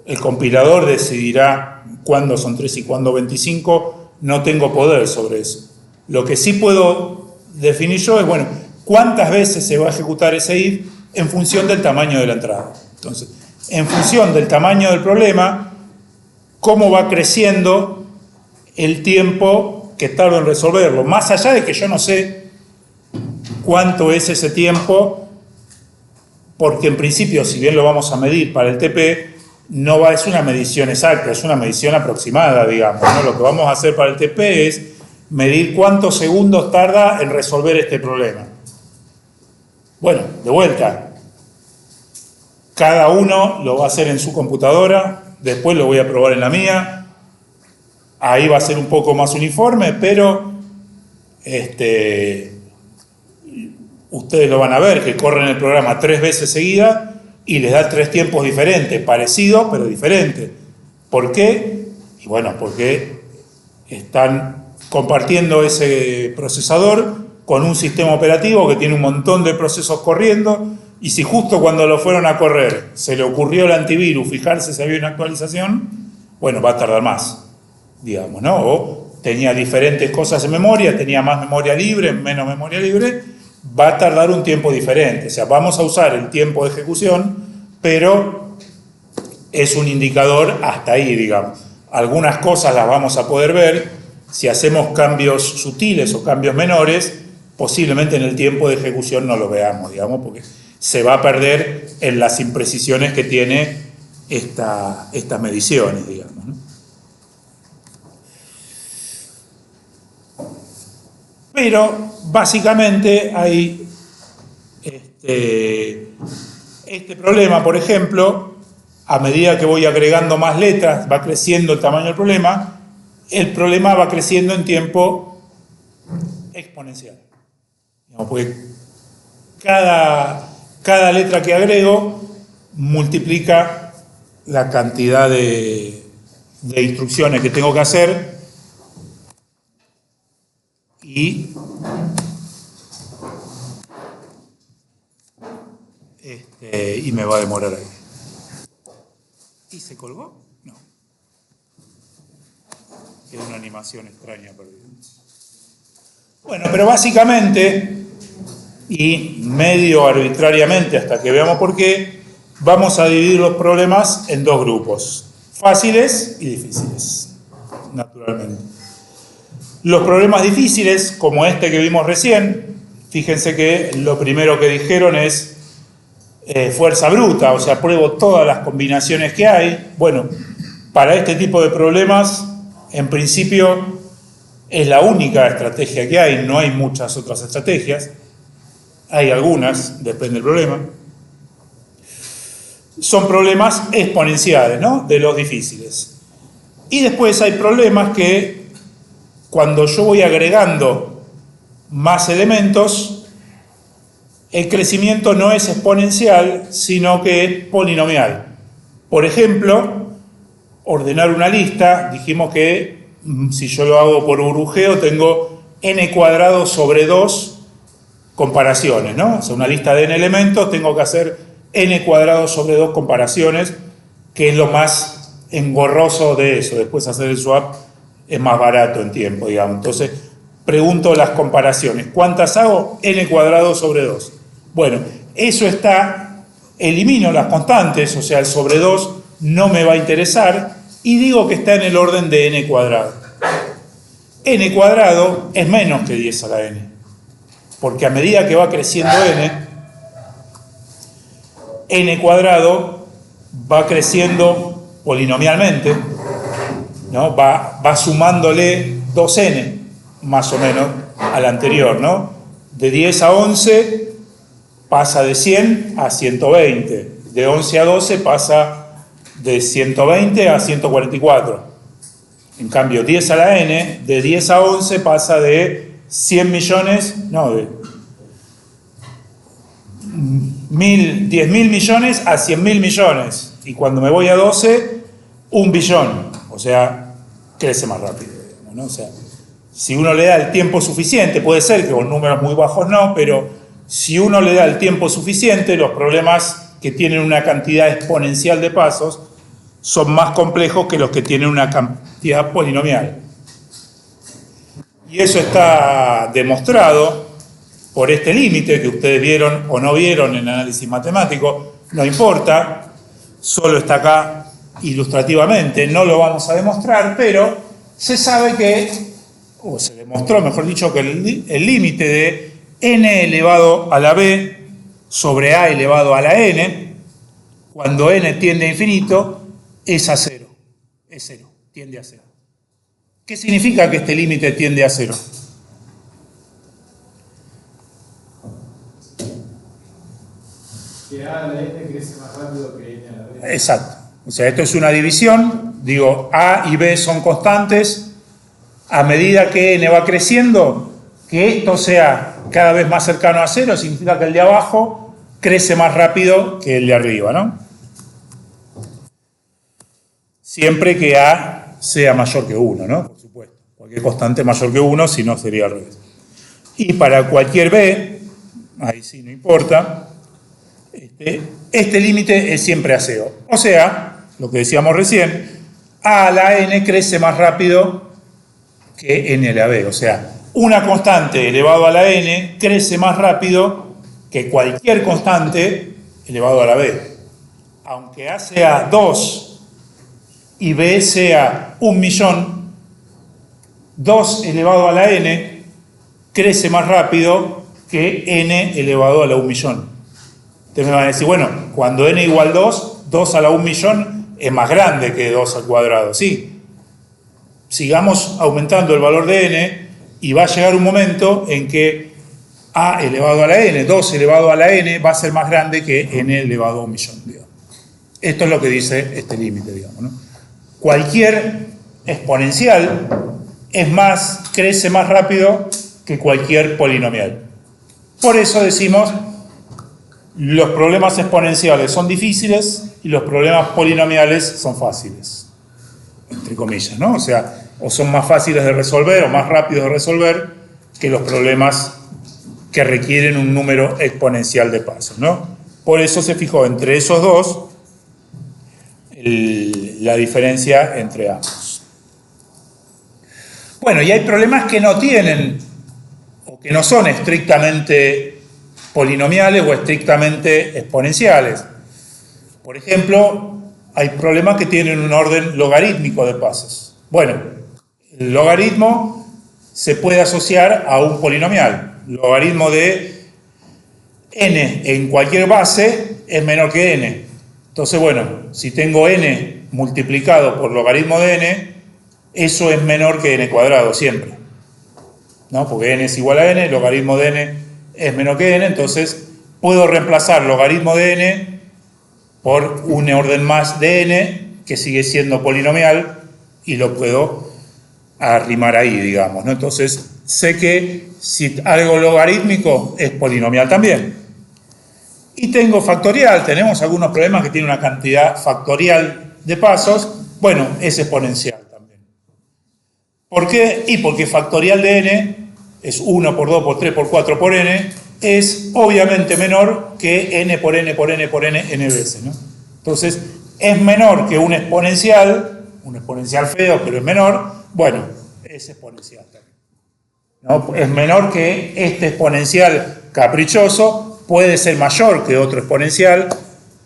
El compilador decidirá cuándo son 3 y cuándo 25, no tengo poder sobre eso. Lo que sí puedo definir yo es, bueno, cuántas veces se va a ejecutar ese if en función del tamaño de la entrada. Entonces, en función del tamaño del problema, cómo va creciendo el tiempo que tardo en resolverlo, más allá de que yo no sé cuánto es ese tiempo, porque en principio, si bien lo vamos a medir para el TP, no es una medición exacta, es una medición aproximada, digamos, ¿no? Lo que vamos a hacer para el TP es medir cuántos segundos tarda en resolver este problema. Bueno, de vuelta, cada uno lo va a hacer en su computadora, después lo voy a probar en la mía. Ahí va a ser un poco más uniforme, pero ustedes lo van a ver, que corren el programa 3 veces seguida y les da 3 tiempos diferentes, parecidos pero diferentes. ¿Por qué? Y bueno, porque están compartiendo ese procesador con un sistema operativo que tiene un montón de procesos corriendo, y si justo cuando lo fueron a correr se le ocurrió el antivirus fijarse si había una actualización, bueno, va a tardar más, digamos, ¿no? O tenía diferentes cosas en memoria, tenía más memoria libre, menos memoria libre, va a tardar un tiempo diferente. O sea, vamos a usar el tiempo de ejecución, pero es un indicador hasta ahí, digamos. Algunas cosas las vamos a poder ver. Si hacemos cambios sutiles o cambios menores, posiblemente en el tiempo de ejecución no lo veamos, digamos, porque se va a perder en las imprecisiones que tiene estas mediciones, digamos, ¿no? Pero básicamente hay este problema, por ejemplo, a medida que voy agregando más letras, va creciendo el tamaño del problema, el problema va creciendo en tiempo exponencial. Digamos, porque cada cada letra que agrego multiplica la cantidad de instrucciones que tengo que hacer y me va a demorar ahí. ¿Y se colgó? No. Queda una animación extraña perdida. Bueno, pero básicamente, y medio arbitrariamente hasta que veamos por qué, vamos a dividir los problemas en dos grupos, fáciles y difíciles, naturalmente. Los problemas difíciles, como este que vimos recién, fíjense que lo primero que dijeron es fuerza bruta, o sea, pruebo todas las combinaciones que hay. Bueno, para este tipo de problemas, en principio, es la única estrategia que hay, no hay muchas otras estrategias, hay algunas, depende del problema. Son problemas exponenciales, ¿no? De los difíciles. Y después hay problemas que, cuando yo voy agregando más elementos, el crecimiento no es exponencial, sino que es polinomial. Por ejemplo, ordenar una lista, dijimos que si yo lo hago por burbujeo, tengo n cuadrado sobre 2 comparaciones, ¿no? O sea, una lista de n elementos, tengo que hacer n cuadrado sobre 2 comparaciones, que es lo más engorroso de eso. Después hacer el swap es más barato en tiempo, digamos. Entonces, pregunto las comparaciones. ¿Cuántas hago? N cuadrado sobre 2. Bueno, eso está, elimino las constantes, o sea, el sobre 2 no me va a interesar, y digo que está en el orden de n cuadrado. N cuadrado es menos que 10 a la n, porque a medida que va creciendo n cuadrado va creciendo polinomialmente, ¿no? Va sumándole 2n, más o menos, al anterior, ¿no? De 10 a 11 pasa de 100 a 120, de 11 a 12 pasa de 120 a 144. En cambio, 10 a la n, de 10 a 11 pasa de 100 millones, no, de 10.000 millones a 100.000 millones. Y cuando me voy a 12, 1 billón. O sea, crece más rápido, digamos, ¿no? O sea, si uno le da el tiempo suficiente, puede ser que con números muy bajos no, pero si uno le da el tiempo suficiente, los problemas que tienen una cantidad exponencial de pasos son más complejos que los que tienen una cantidad polinomial. Y eso está demostrado por este límite que ustedes vieron o no vieron en análisis matemático, no importa, solo está acá ilustrativamente, no lo vamos a demostrar, pero se sabe que, o se demostró, mejor dicho, que el límite de n elevado a la b sobre a elevado a la n, cuando n tiende a infinito, es a 0. Es 0, tiende a 0. ¿Qué significa que este límite tiende a 0? Que a a la n crece más rápido que n a la b. Exacto. O sea, esto es una división. Digo, a y b son constantes. A medida que n va creciendo, que esto sea cada vez más cercano a 0, significa que el de abajo crece más rápido que el de arriba, ¿no? Siempre que a sea mayor que 1, ¿no? Por supuesto. Cualquier constante mayor que 1, si no sería al revés. Y para cualquier b, ahí sí no importa, este límite es siempre a 0. O sea, lo que decíamos recién, a la n crece más rápido que n a la b. O sea, una constante elevado a la n crece más rápido que cualquier constante elevado a la b. Aunque a sea 2 y b sea 1.000.000, 2 elevado a la n crece más rápido que n elevado a la 1.000.000. Ustedes me van a decir, bueno, cuando n igual 2, 2 a la 1.000.000 es más grande que 2 al cuadrado. Sí, sigamos aumentando el valor de n y va a llegar un momento en que a elevado a la n, 2 elevado a la n, va a ser más grande que n elevado a 1.000.000. Digamos. Esto es lo que dice este límite, digamos, ¿no? Cualquier exponencial crece más rápido que cualquier polinomial. Por eso decimos los problemas exponenciales son difíciles y los problemas polinomiales son fáciles, entre comillas, ¿no? O sea, o son más fáciles de resolver o más rápidos de resolver que los problemas que requieren un número exponencial de pasos, ¿no? Por eso se fijó entre esos dos la diferencia entre ambos. Bueno, y hay problemas que no tienen o que no son estrictamente polinomiales o estrictamente exponenciales. Por ejemplo, hay problemas que tienen un orden logarítmico de pasos. Bueno, el logaritmo se puede asociar a un polinomial. El logaritmo de n en cualquier base es menor que n. Entonces, bueno, si tengo n multiplicado por logaritmo de n, eso es menor que n cuadrado siempre, ¿no? Porque n es igual a n, logaritmo de n es menor que n, entonces puedo reemplazar logaritmo de n por un orden más de n, que sigue siendo polinomial, y lo puedo arrimar ahí, digamos, ¿no? Entonces, sé que si algo logarítmico es polinomial también. Y tengo factorial, tenemos algunos problemas que tienen una cantidad factorial de pasos, bueno, es exponencial también. ¿Por qué? Y porque factorial de n es 1 por 2 por 3 por 4 por n, es obviamente menor que n por n por n por n, n veces, ¿no? Entonces, es menor que un exponencial feo, pero es menor, bueno, es exponencial también, ¿no? Es menor que este exponencial caprichoso, puede ser mayor que otro exponencial,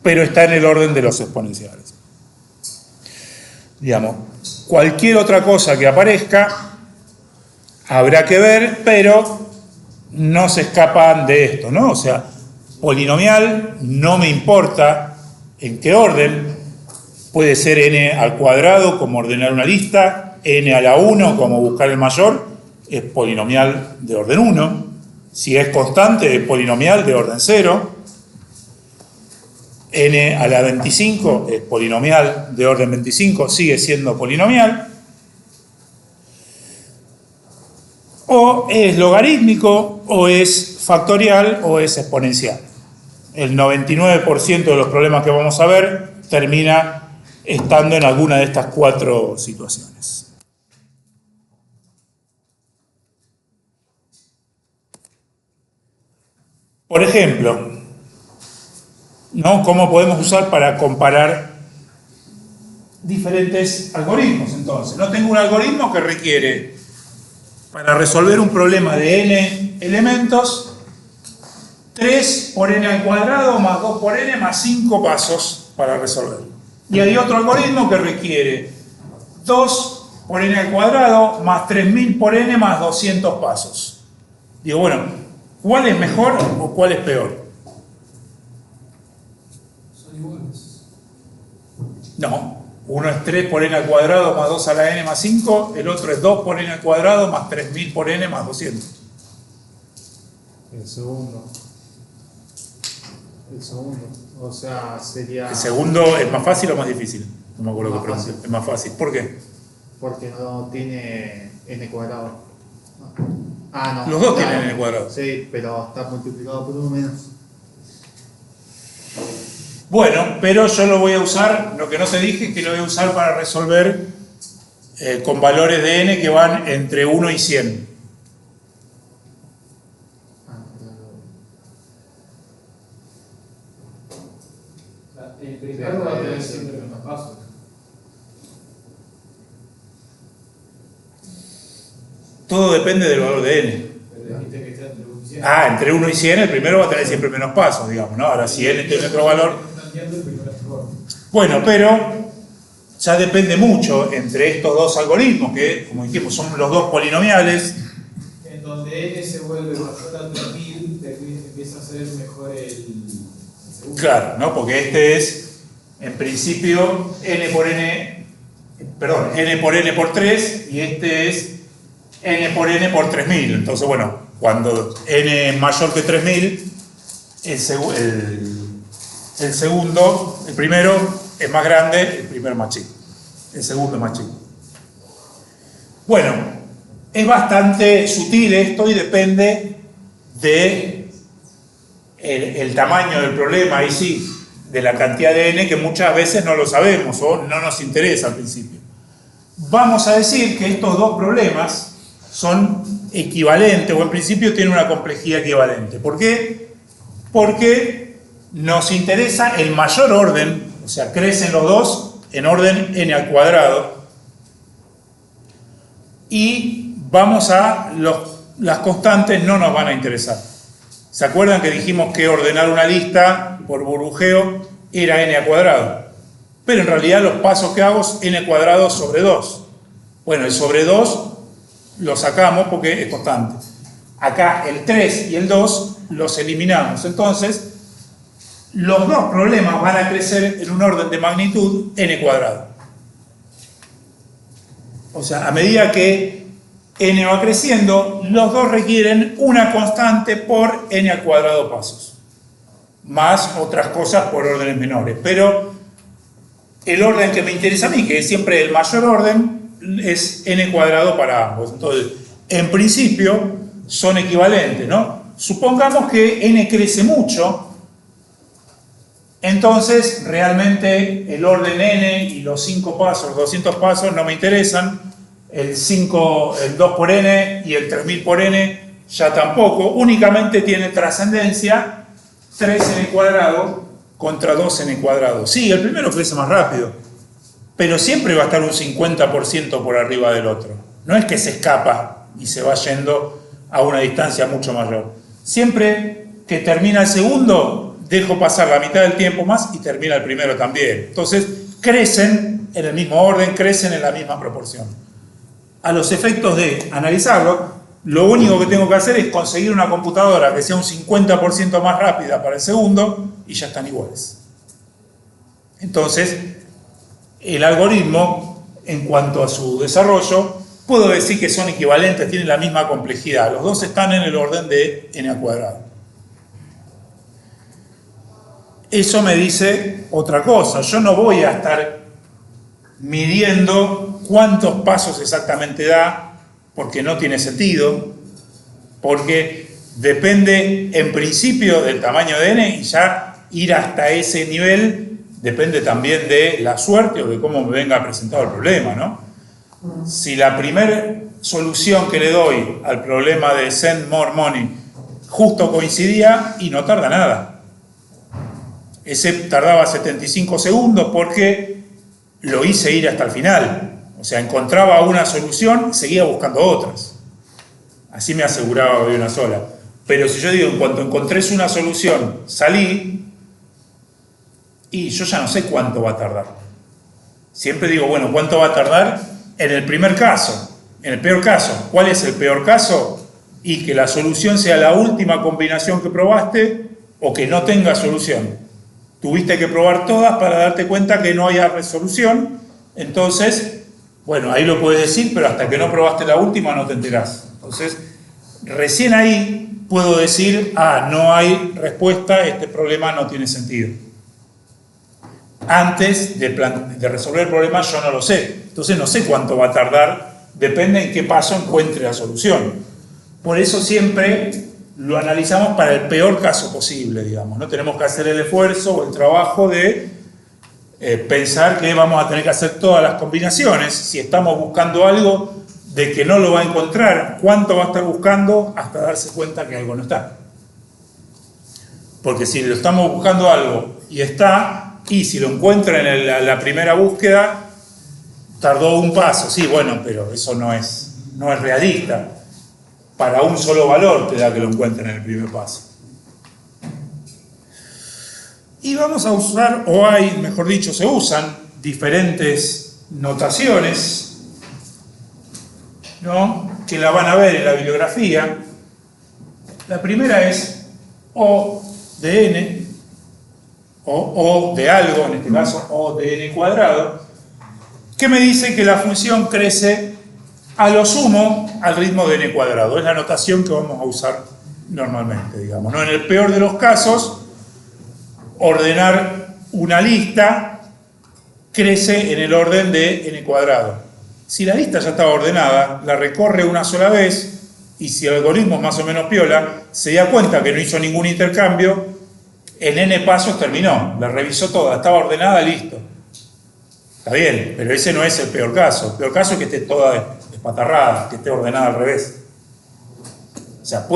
pero está en el orden de los exponenciales. Digamos, cualquier otra cosa que aparezca habrá que ver, pero no se escapan de esto, ¿no? O sea, polinomial no me importa en qué orden, puede ser n al cuadrado como ordenar una lista, n a la 1 como buscar el mayor, es polinomial de orden 1. Si es constante, es polinomial de orden 0. N a la 25 es polinomial de orden 25, sigue siendo polinomial. O es logarítmico, o es factorial, o es exponencial. El 99% de los problemas que vamos a ver termina estando en alguna de estas 4 situaciones. Por ejemplo, ¿no? ¿Cómo podemos usar para comparar diferentes algoritmos? Entonces, no tengo un algoritmo que requiere, para resolver un problema de n elementos, 3 por n al cuadrado más 2 por n más 5 pasos para resolverlo. Y hay otro algoritmo que requiere 2 por n al cuadrado más 3000 por n más 200 pasos. Digo, bueno, ¿cuál es mejor o cuál es peor? Son iguales. No, uno es 3 por n al cuadrado más 2 a la n más 5, el otro es 2 por n al cuadrado más 3000 por n más 200. El segundo. O sea, sería... ¿El segundo es más fácil o más difícil? No me acuerdo Más qué pregunta. fácil. Es más fácil. ¿Por qué? Porque no tiene n cuadrado. Ah, no. Los dos claro. tienen n cuadrado. Sí, pero está multiplicado por uno menos. Bueno, pero yo lo voy a usar, lo que no te dije es que lo voy a usar para resolver con valores de n que van entre 1 y 100. El primero va a tener siempre menos pasos. Todo depende del valor de n. Pero dijiste que está entre 1 y 100. Ah, entre 1 y 100 el primero va a tener siempre menos pasos, digamos, ¿no? Ahora si n tiene otro valor... El primero es mejor. Bueno, pero ya depende mucho entre estos dos algoritmos, que como dijimos son los dos polinomiales. En donde n se vuelve mayor a 3000, empieza a ser mejor el segundo. Claro, ¿no? Porque este es, en principio, n por n por 3, y este es n por n por 3000. Entonces, bueno, cuando n es mayor que 3000, el segundo, el primero es más grande, el primero más chico. El segundo es más chico. Bueno, es bastante sutil esto y depende de el tamaño del problema, ahí sí, de la cantidad de n, que muchas veces no lo sabemos o no nos interesa al principio. Vamos a decir que estos dos problemas son equivalentes, o en principio tienen una complejidad equivalente. ¿Por qué? Porque nos interesa el mayor orden, o sea, crecen los dos en orden n al cuadrado, y vamos a las constantes no nos van a interesar. ¿Se acuerdan que dijimos que ordenar una lista por burbujeo era n al cuadrado? Pero en realidad los pasos que hago es n al cuadrado sobre 2. Bueno, el sobre 2 lo sacamos porque es constante. Acá el 3 y el 2 los eliminamos. Entonces, los dos problemas van a crecer en un orden de magnitud n al cuadrado. O sea, a medida que n va creciendo, los dos requieren una constante por n al cuadrado pasos, más otras cosas por órdenes menores. Pero el orden que me interesa a mí, que es siempre el mayor orden, es n cuadrado para ambos. Entonces, en principio, son equivalentes, ¿no? Supongamos que n crece mucho, entonces realmente el orden n y los 5 pasos, los 200 pasos no me interesan. El 2 por n y el 3000 por n ya tampoco. Únicamente tiene trascendencia 3n cuadrado contra 2n cuadrado. Sí, el primero crece más rápido, pero siempre va a estar un 50% por arriba del otro. No es que se escapa y se va yendo a una distancia mucho mayor. Siempre que termina el segundo, dejo pasar la mitad del tiempo más y termina el primero también. Entonces, crecen en el mismo orden, crecen en la misma proporción. A los efectos de analizarlo, lo único que tengo que hacer es conseguir una computadora que sea un 50% más rápida para el segundo y ya están iguales. Entonces, el algoritmo, en cuanto a su desarrollo, puedo decir que son equivalentes, tienen la misma complejidad. Los dos están en el orden de n al cuadrado. Eso me dice otra cosa. Yo no voy a estar midiendo cuántos pasos exactamente da, porque no tiene sentido, porque depende en principio del tamaño de n y ya ir hasta ese nivel depende también de la suerte o de cómo me venga presentado el problema, ¿no? Si la primera solución que le doy al problema de send more money justo coincidía, y no tarda nada. Ese tardaba 75 segundos porque lo hice ir hasta el final. O sea, encontraba una solución, seguía buscando otras. Así me aseguraba de una sola. Pero si yo digo, en cuanto encontré una solución, salí, y yo ya no sé cuánto va a tardar. Siempre digo, bueno, ¿cuánto va a tardar? En el primer caso. En el peor caso. ¿Cuál es el peor caso? Y que la solución sea la última combinación que probaste o que no tenga solución. Tuviste que probar todas para darte cuenta que no haya resolución. Entonces, bueno, ahí lo puedes decir, pero hasta que no probaste la última no te enterás. Entonces, recién ahí puedo decir, no hay respuesta, este problema no tiene sentido. Antes de resolver el problema yo no lo sé. Entonces no sé cuánto va a tardar, depende en qué paso encuentre la solución. Por eso siempre lo analizamos para el peor caso posible, digamos. No tenemos que hacer el esfuerzo o el trabajo de pensar que vamos a tener que hacer todas las combinaciones. Si estamos buscando algo de que no lo va a encontrar, ¿cuánto va a estar buscando hasta darse cuenta que algo no está? Porque si lo estamos buscando algo y está, y si lo encuentra en la primera búsqueda, tardó un paso, sí, bueno, pero eso no es realista. Para un solo valor te da que lo encuentre en el primer paso. Y vamos a usar, o hay, mejor dicho, se usan diferentes notaciones, ¿no?, que la van a ver en la bibliografía. La primera es O de n, o de algo, en este caso O de n cuadrado, que me dice que la función crece a lo sumo al ritmo de n cuadrado. Es la notación que vamos a usar normalmente, digamos, ¿no? En el peor de los casos, ordenar una lista crece en el orden de n cuadrado. Si la lista ya estaba ordenada, la recorre una sola vez, y si el algoritmo es más o menos piola, se da cuenta que no hizo ningún intercambio, en n pasos terminó, la revisó toda, estaba ordenada, listo. Está bien, pero ese no es el peor caso. El peor caso es que esté toda despatarrada, que esté ordenada al revés. O sea,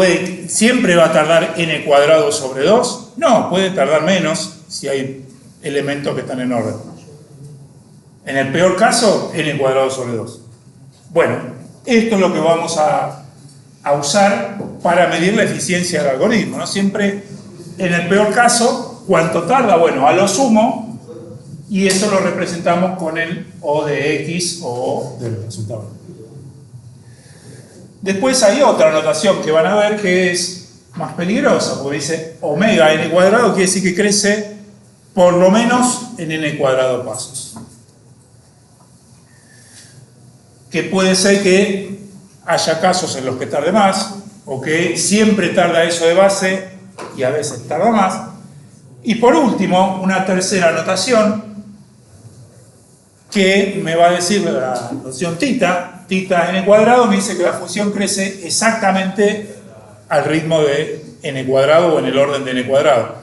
¿siempre va a tardar n cuadrado sobre 2? No, puede tardar menos si hay elementos que están en orden. En el peor caso, n cuadrado sobre 2. Bueno, esto es lo que vamos a usar para medir la eficiencia del algoritmo, ¿no? Siempre, en el peor caso, ¿cuánto tarda? Bueno, a lo sumo, y eso lo representamos con el O de X o del resultado. Después hay otra notación que van a ver que es más peligrosa, porque dice omega n cuadrado, quiere decir que crece por lo menos en n cuadrado pasos. Que puede ser que haya casos en los que tarde más, o que siempre tarda eso de base y a veces tarda más. Y por último, una tercera notación que me va a decir la noción tita n cuadrado, me dice que la función crece exactamente al ritmo de n cuadrado o en el orden de n cuadrado.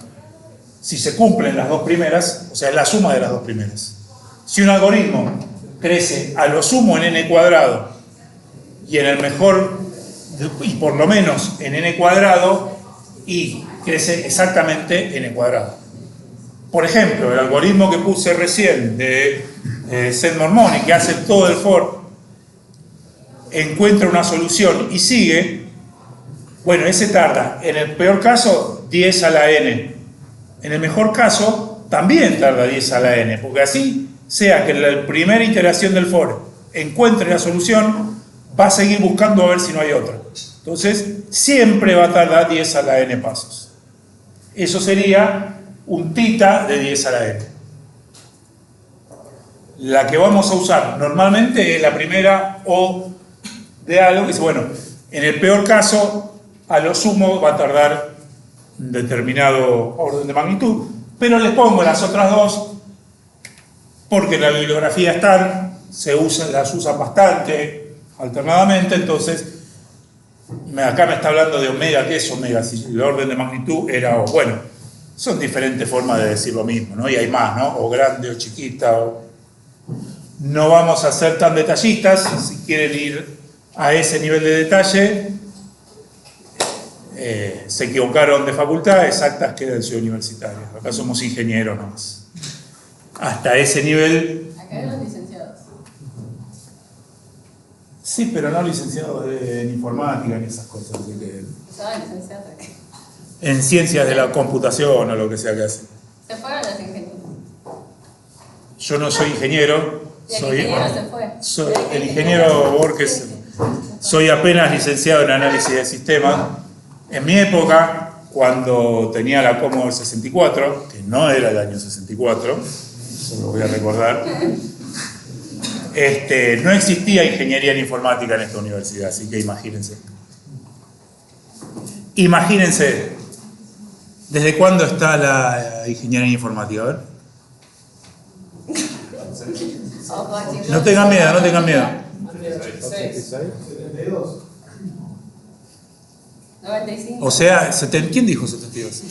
Si se cumplen las dos primeras, o sea, es la suma de las dos primeras. Si un algoritmo crece a lo sumo en n cuadrado y en el mejor, y por lo menos en n cuadrado, y crece exactamente n cuadrado. Por ejemplo, el algoritmo que puse recién de Sedmore-Money, que hace todo el for, encuentra una solución y sigue, bueno, ese tarda, en el peor caso, 10 a la n. En el mejor caso, también tarda 10 a la n, porque así, sea que en la primera iteración del for encuentre la solución, va a seguir buscando a ver si no hay otra. Entonces, siempre va a tardar 10 a la n pasos. Eso sería un tita de 10 a la n. La que vamos a usar normalmente es la primera O de algo, que dice, bueno, en el peor caso, a lo sumo va a tardar un determinado orden de magnitud, pero les pongo las otras dos porque en la bibliografía están, las usan bastante alternadamente, entonces acá me está hablando de omega. ¿Qué es omega? Si el orden de magnitud era O. Bueno, son diferentes formas de decir lo mismo, ¿no? Y hay más, ¿no? O grande o chiquita. No vamos a ser tan detallistas. Si quieren ir a ese nivel de detalle, se equivocaron de facultad, exactas queda en Ciudad Universitaria. Acá somos ingenieros nomás. Hasta ese nivel. Acá hay los licenciados. Sí, pero no licenciados en informática ni esas cosas. Así que ¿Saben licenciados acá? en ciencias de la computación o lo que sea que hacen. Se fueron los ingenieros. Yo no soy ingeniero. Y el ingeniero se fue. Soy el ingeniero Borges. Soy apenas licenciado en análisis de sistemas. En mi época, cuando tenía la Commodore 64, que no era el año 64, eso lo voy a recordar, no existía ingeniería en informática en esta universidad, así que imagínense. Imagínense, ¿desde cuándo está la ingeniería en informática? A ver. No tengan miedo, no tengan miedo. 72. 95. O sea, ¿quién dijo 72?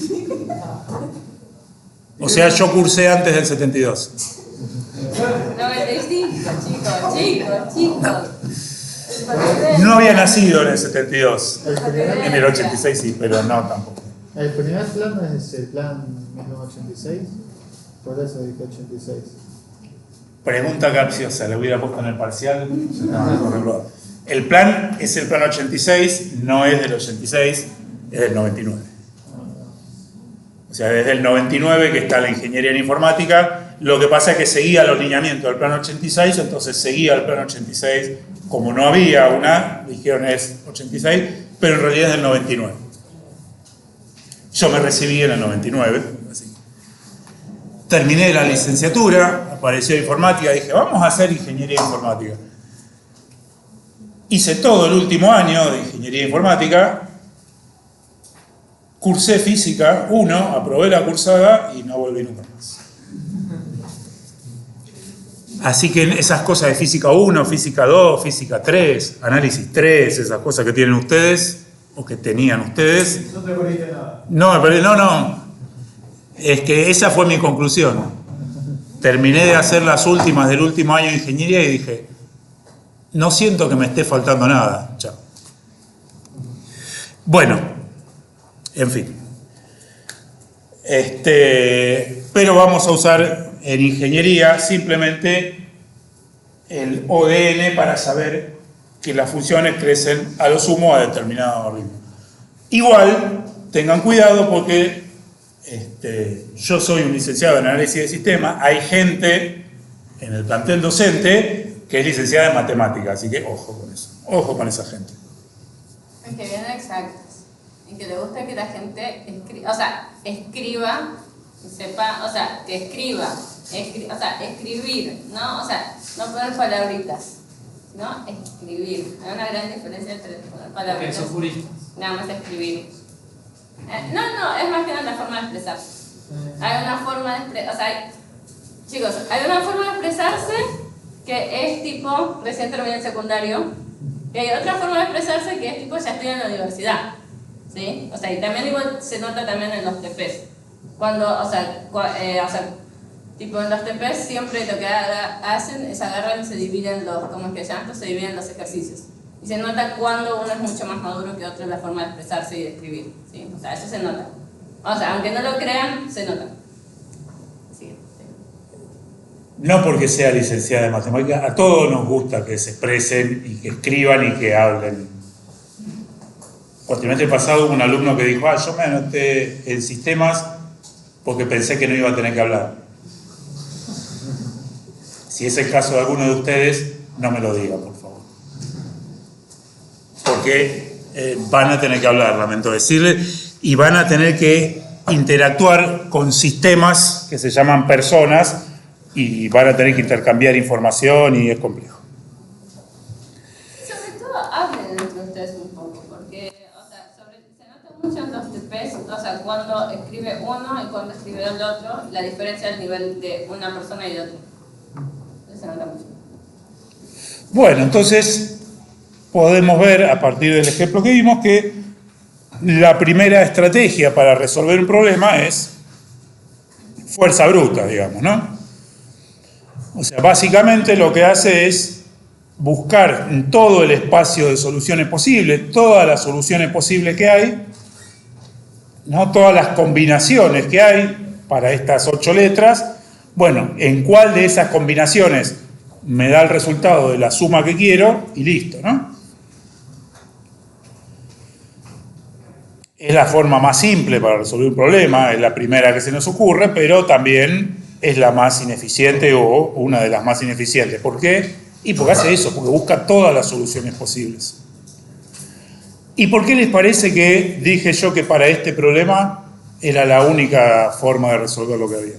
O sea, yo cursé antes del 72. 95, chicos. No había nacido en el 72. En el 86 sí, pero no tampoco. El primer plan es el plan 1986, por eso dije 86. Pregunta capciosa, le hubiera puesto en el parcial. No. El plan es el plan 86, no es del 86, es del 99. O sea, desde el 99 que está la ingeniería en informática. Lo que pasa es que seguía los lineamientos del plan 86, entonces seguía el plan 86. Como no había una, dijeron es 86, pero en realidad es del 99. Yo me recibí en el 99, así. Terminé la licenciatura, apareció informática, dije, vamos a hacer ingeniería informática. Hice todo el último año de ingeniería informática, cursé física 1, aprobé la cursada y no volví nunca más. Así que esas cosas de física 1, física 2, física 3, análisis 3, esas cosas que tienen ustedes, o que tenían ustedes. No te perdiste nada. No. Es que esa fue mi conclusión. Terminé de hacer las últimas del último año de ingeniería y dije, no siento que me esté faltando nada. Chao. Bueno, en fin. Pero vamos a usar en ingeniería simplemente el ODN para saber que las funciones crecen a lo sumo a determinado ritmo. Igual, tengan cuidado porque yo soy un licenciado en análisis de sistemas, hay gente en el plantel docente que es licenciada en matemáticas, así que ojo con eso, ojo con esa gente. En que vienen exactas, en que le gusta que la gente escriba, y sepa, que escriba, escribir, ¿no? No poner palabritas, sino escribir. Hay una gran diferencia entre poner palabritas. Son juristas. Nada más escribir. No, es más que nada la forma de expresarse. Hay una forma de expresarse, chicos, hay una forma de expresarse que es tipo, recién terminé el secundario, y hay otra forma de expresarse que es tipo, ya estoy en la universidad, ¿sí? Y también igual se nota también en los TPs. Cuando, tipo en los TPs siempre lo que hacen es agarrar y se dividen ¿cómo es que se llama esto? Se dividen los ejercicios. Y se nota cuando uno es mucho más maduro que otro en la forma de expresarse y de escribir, ¿sí? Eso se nota. Aunque no lo crean, se nota. Sí. No porque sea licenciada en matemáticas, a todos nos gusta que se expresen y que escriban y que hablen. Cuatrimestre pasado hubo un alumno que dijo, yo me anoté en sistemas porque pensé que no iba a tener que hablar. Si es el caso de alguno de ustedes, no me lo diga, por favor. Porque van a tener que hablar, lamento decirle, y van a tener que interactuar con sistemas que se llaman personas y van a tener que intercambiar información y es complejo. Sobre todo hablen entre ustedes un poco, porque se nota mucho en los TPs, cuando escribe uno y cuando escribe el otro, la diferencia del nivel de una persona y de otra. Se nota mucho. Bueno, entonces podemos ver a partir del ejemplo que vimos que la primera estrategia para resolver un problema es fuerza bruta, digamos, ¿no? Básicamente lo que hace es buscar en todo el espacio de soluciones posibles, todas las soluciones posibles que hay, ¿no? Todas las combinaciones que hay para estas 8 letras, bueno, en cuál de esas combinaciones me da el resultado de la suma que quiero y listo, ¿no? Es la forma más simple para resolver un problema, es la primera que se nos ocurre, pero también es la más ineficiente o una de las más ineficientes. ¿Por qué? Y porque hace eso, porque busca todas las soluciones posibles. ¿Y por qué les parece que dije yo que para este problema era la única forma de resolver lo que había?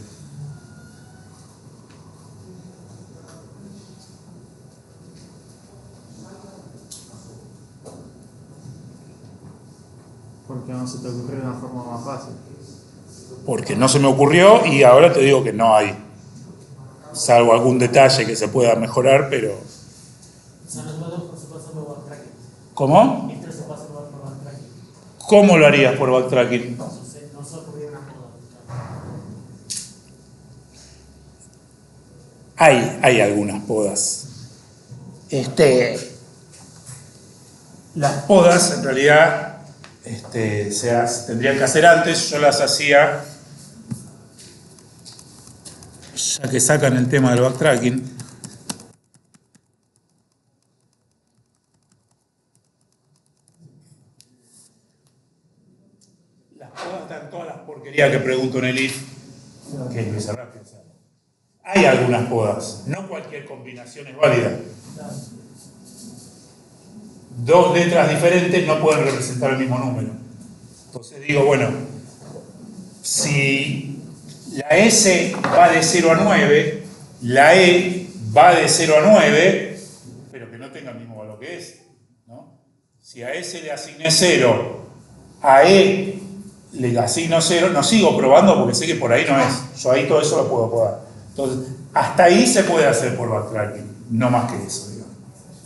Porque no se te ocurrió una forma más fácil. Porque no se me ocurrió y ahora te digo que no hay. Salvo algún detalle que se pueda mejorar, pero... ¿Cómo? ¿Cómo lo harías por backtracking? Hay algunas podas. Las podas en realidad tendrían que hacer antes, yo las hacía, ya que sacan el tema del backtracking. Las podas están todas las porquerías que pregunto en el if, que es Luis Arrasque. Hay algunas podas, no cualquier combinación es válida. 2 letras diferentes no pueden representar el mismo número. Entonces digo, bueno, si la S va de 0 a 9, la E va de 0 a 9, pero que no tenga el mismo valor que S, ¿no? Si a S le asigné 0, a E le asigno 0, no sigo probando porque sé que por ahí no es. Yo ahí todo eso lo puedo podar. Entonces, hasta ahí se puede hacer por backtracking, no más que eso, digamos.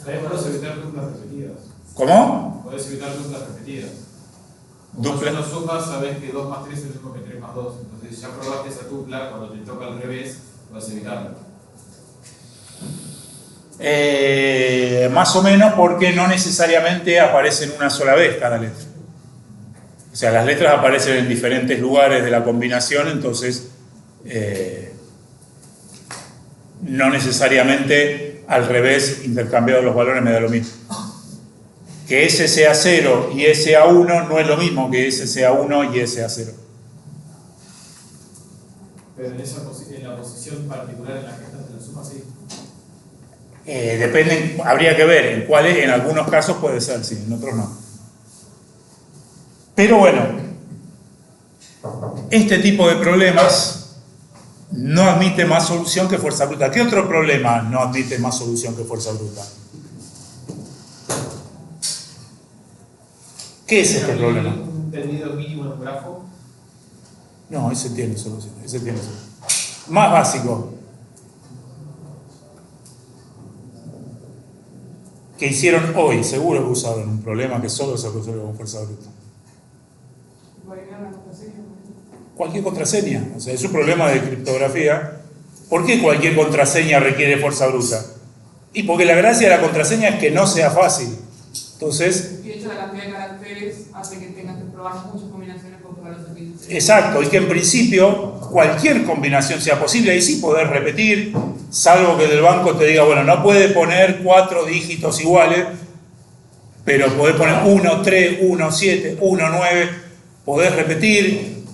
Podés evitar duplas repetidas. ¿Cómo? Podés evitar duplas repetidas. Cuando no sumas, sabes que 2 más 3 es lo mismo que 3 más 2. Entonces ya probaste esa tupla, cuando te toca al revés, vas a evitarlo. Más o menos, porque no necesariamente aparecen una sola vez cada letra. O sea, las letras aparecen en diferentes lugares de la combinación, entonces no necesariamente al revés, intercambiados los valores, me da lo mismo. Que S sea 0 y S sea 1 no es lo mismo que S sea 1 y S sea 0. Pero en la posición particular en la que estás en la suma, sí. Depende, habría que ver en cuáles, en algunos casos puede ser, sí, en otros no. Pero bueno, este tipo de problemas no admite más solución que fuerza bruta. ¿Qué otro problema no admite más solución que fuerza bruta? ¿Qué es este problema? ¿Un tendido mínimo en un grafo? No, ese tiene solución, ese tiene solución. Más básico. Que hicieron hoy, seguro que usaron un problema que solo se resuelve con fuerza bruta. Cualquier contraseña, o sea, es un problema de criptografía. ¿Por qué cualquier contraseña requiere fuerza bruta? Y porque la gracia de la contraseña es que no sea fácil. Entonces, Y de hecho la cantidad de caracteres hace que tengas que probar muchas combinaciones con todos los servicios. exacto, y que en principio cualquier combinación sea posible, ahí sí poder repetir, salvo que del banco te diga, bueno, no puede poner 4 dígitos iguales, pero podés poner 1, 3, 1, 7, 1, 9, podés repetir.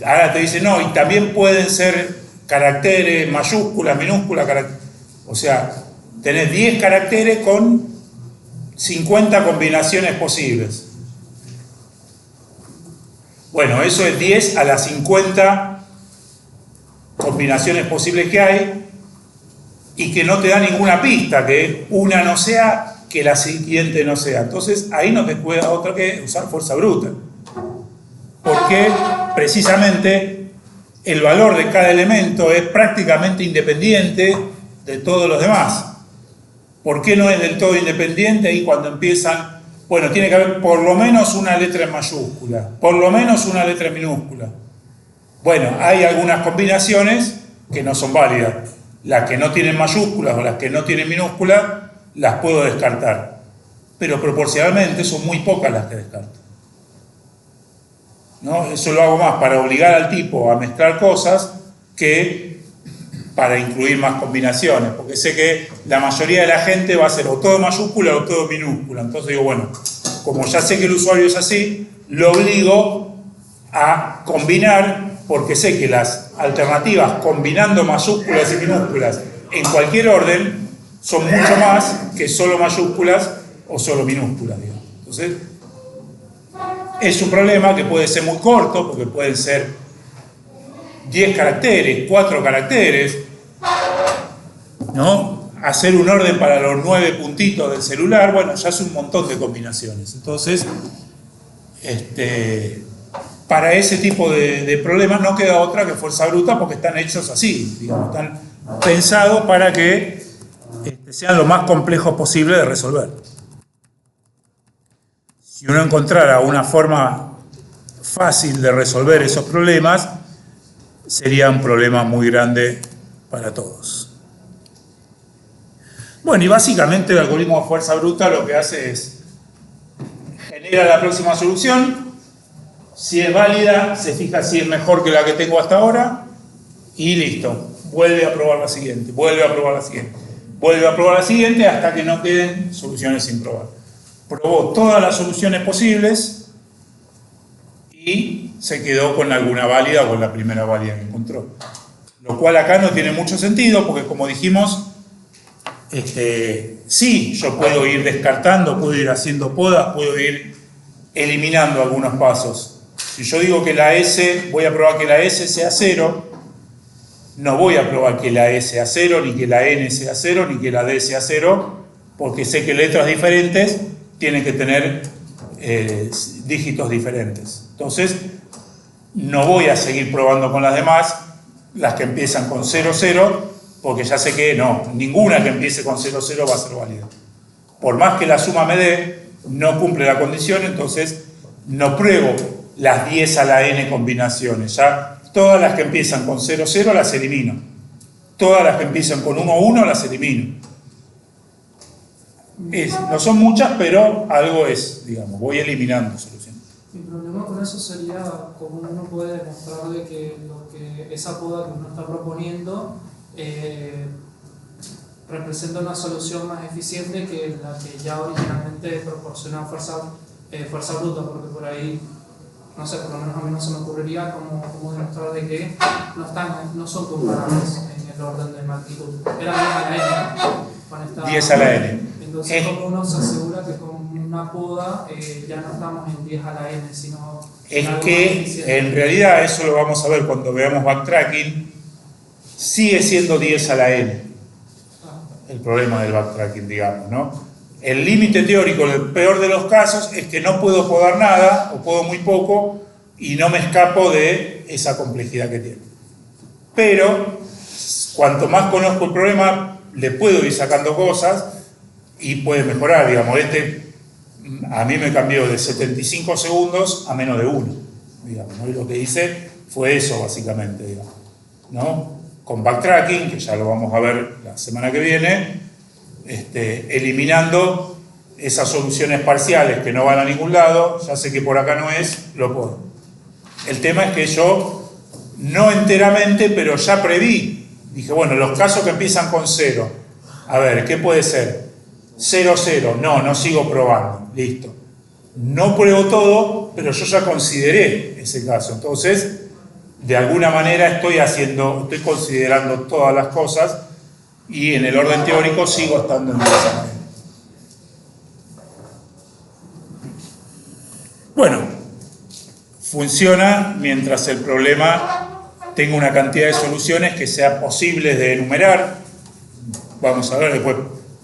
Ahora te dice, no, y también pueden ser caracteres, mayúsculas, minúsculas, o sea, tenés 10 caracteres con 50 combinaciones posibles. Bueno, eso es 10 a las 50 combinaciones posibles que hay y que no te da ninguna pista, que una no sea, que la siguiente no sea. Entonces ahí no te queda otra que usar fuerza bruta. Porque precisamente el valor de cada elemento es prácticamente independiente de todos los demás. ¿Por qué no es del todo independiente? Ahí cuando empiezan, bueno, tiene que haber por lo menos una letra en mayúscula, por lo menos una letra en minúscula. Bueno, hay algunas combinaciones que no son válidas. Las que no tienen mayúsculas o las que no tienen minúsculas, las puedo descartar. Pero proporcionalmente son muy pocas las que descarto. ¿No? Eso lo hago más para obligar al tipo a mezclar cosas que para incluir más combinaciones, porque sé que la mayoría de la gente va a hacer o todo mayúscula o todo minúscula. Entonces digo, bueno, como ya sé que el usuario es así, lo obligo a combinar, porque sé que las alternativas combinando mayúsculas y minúsculas en cualquier orden son mucho más que solo mayúsculas o solo minúsculas, digamos. Entonces, es un problema que puede ser muy corto, porque pueden ser 10 caracteres, 4 caracteres, ¿no? Hacer un orden para los 9 puntitos del celular, bueno, ya es un montón de combinaciones. Entonces, para ese tipo de problemas no queda otra que fuerza bruta, porque están hechos así, digamos, están pensados para que sean lo más complejos posible de resolver. Si uno encontrara una forma fácil de resolver esos problemas, sería un problema muy grande para todos. Bueno, y básicamente el algoritmo de fuerza bruta lo que hace es genera la próxima solución, si es válida, se fija si es mejor que la que tengo hasta ahora, y listo, vuelve a probar la siguiente, vuelve a probar la siguiente, vuelve a probar la siguiente hasta que no queden soluciones sin probar. Probó todas las soluciones posibles y se quedó con alguna válida o con la primera válida que encontró. Lo cual acá no tiene mucho sentido porque, como dijimos, sí, yo puedo ir descartando, puedo ir haciendo podas, puedo ir eliminando algunos pasos. Si yo digo que la S, voy a probar que la S sea 0, no voy a probar que la E sea 0, ni que la N sea 0, ni que la D sea 0, porque sé que letras diferentes tienen que tener dígitos diferentes. Entonces, no voy a seguir probando con las demás, las que empiezan con 0, 0, porque ya sé que no, ninguna que empiece con 0, 0 va a ser válida. Por más que la suma me dé, no cumple la condición, entonces no pruebo las 10 a la n combinaciones, ya todas las que empiezan con 0, 0 las elimino, todas las que empiezan con 1, 1 las elimino. No son muchas, pero algo es, digamos, voy eliminando soluciones. Mi problema con eso sería cómo uno puede demostrar de que esa poda que uno está proponiendo representa una solución más eficiente que la que ya originalmente proporciona fuerza bruta, porque por ahí, no sé, por lo menos a mí no se me ocurriría cómo demostrar de que no son comparables en el orden de magnitud. Era 10 a la n, con esta 10 a la n. Entonces, ¿cómo uno se asegura que con una poda ya no estamos en 10 a la n, sino Es algo más que eficiente? en realidad, eso lo vamos a ver cuando veamos backtracking, sigue siendo 10 a la n el problema del backtracking, digamos, ¿no? El límite teórico, el peor de los casos, es que no puedo podar nada, o puedo muy poco, y no me escapo de esa complejidad que tiene. Pero, cuanto más conozco el problema, le puedo ir sacando cosas, y puede mejorar, digamos. A mí me cambió de 75 segundos a menos de 1, digamos, ¿no? Y lo que hice fue eso, básicamente, digamos, ¿no? Con backtracking, que ya lo vamos a ver la semana que viene, eliminando esas soluciones parciales que no van a ningún lado, ya sé que por acá no es, lo puedo. El tema es que yo, no enteramente, pero ya preví, dije, bueno, los casos que empiezan con 0, a ver, ¿qué puede ser? 0, 0, no sigo probando, listo. No pruebo todo, pero yo ya consideré ese caso, entonces, de alguna manera estoy considerando todas las cosas y en el orden teórico sigo estando en esa manera. Bueno, funciona mientras el problema tenga una cantidad de soluciones que sea posibles de enumerar. Vamos a ver después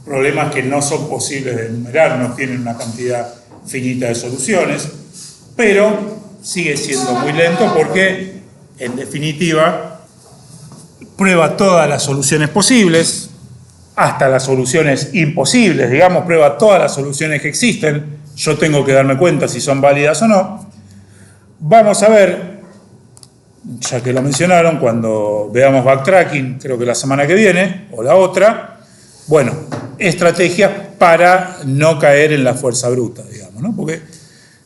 problemas que no son posibles de enumerar, no tienen una cantidad finita de soluciones, pero sigue siendo muy lento porque, en definitiva, prueba todas las soluciones posibles, hasta las soluciones imposibles, digamos, prueba todas las soluciones que existen. Yo tengo que darme cuenta si son válidas o no. Vamos a ver, ya que lo mencionaron, cuando veamos backtracking, creo que la semana que viene, o la otra, bueno, estrategias para no caer en la fuerza bruta, digamos, ¿no? Porque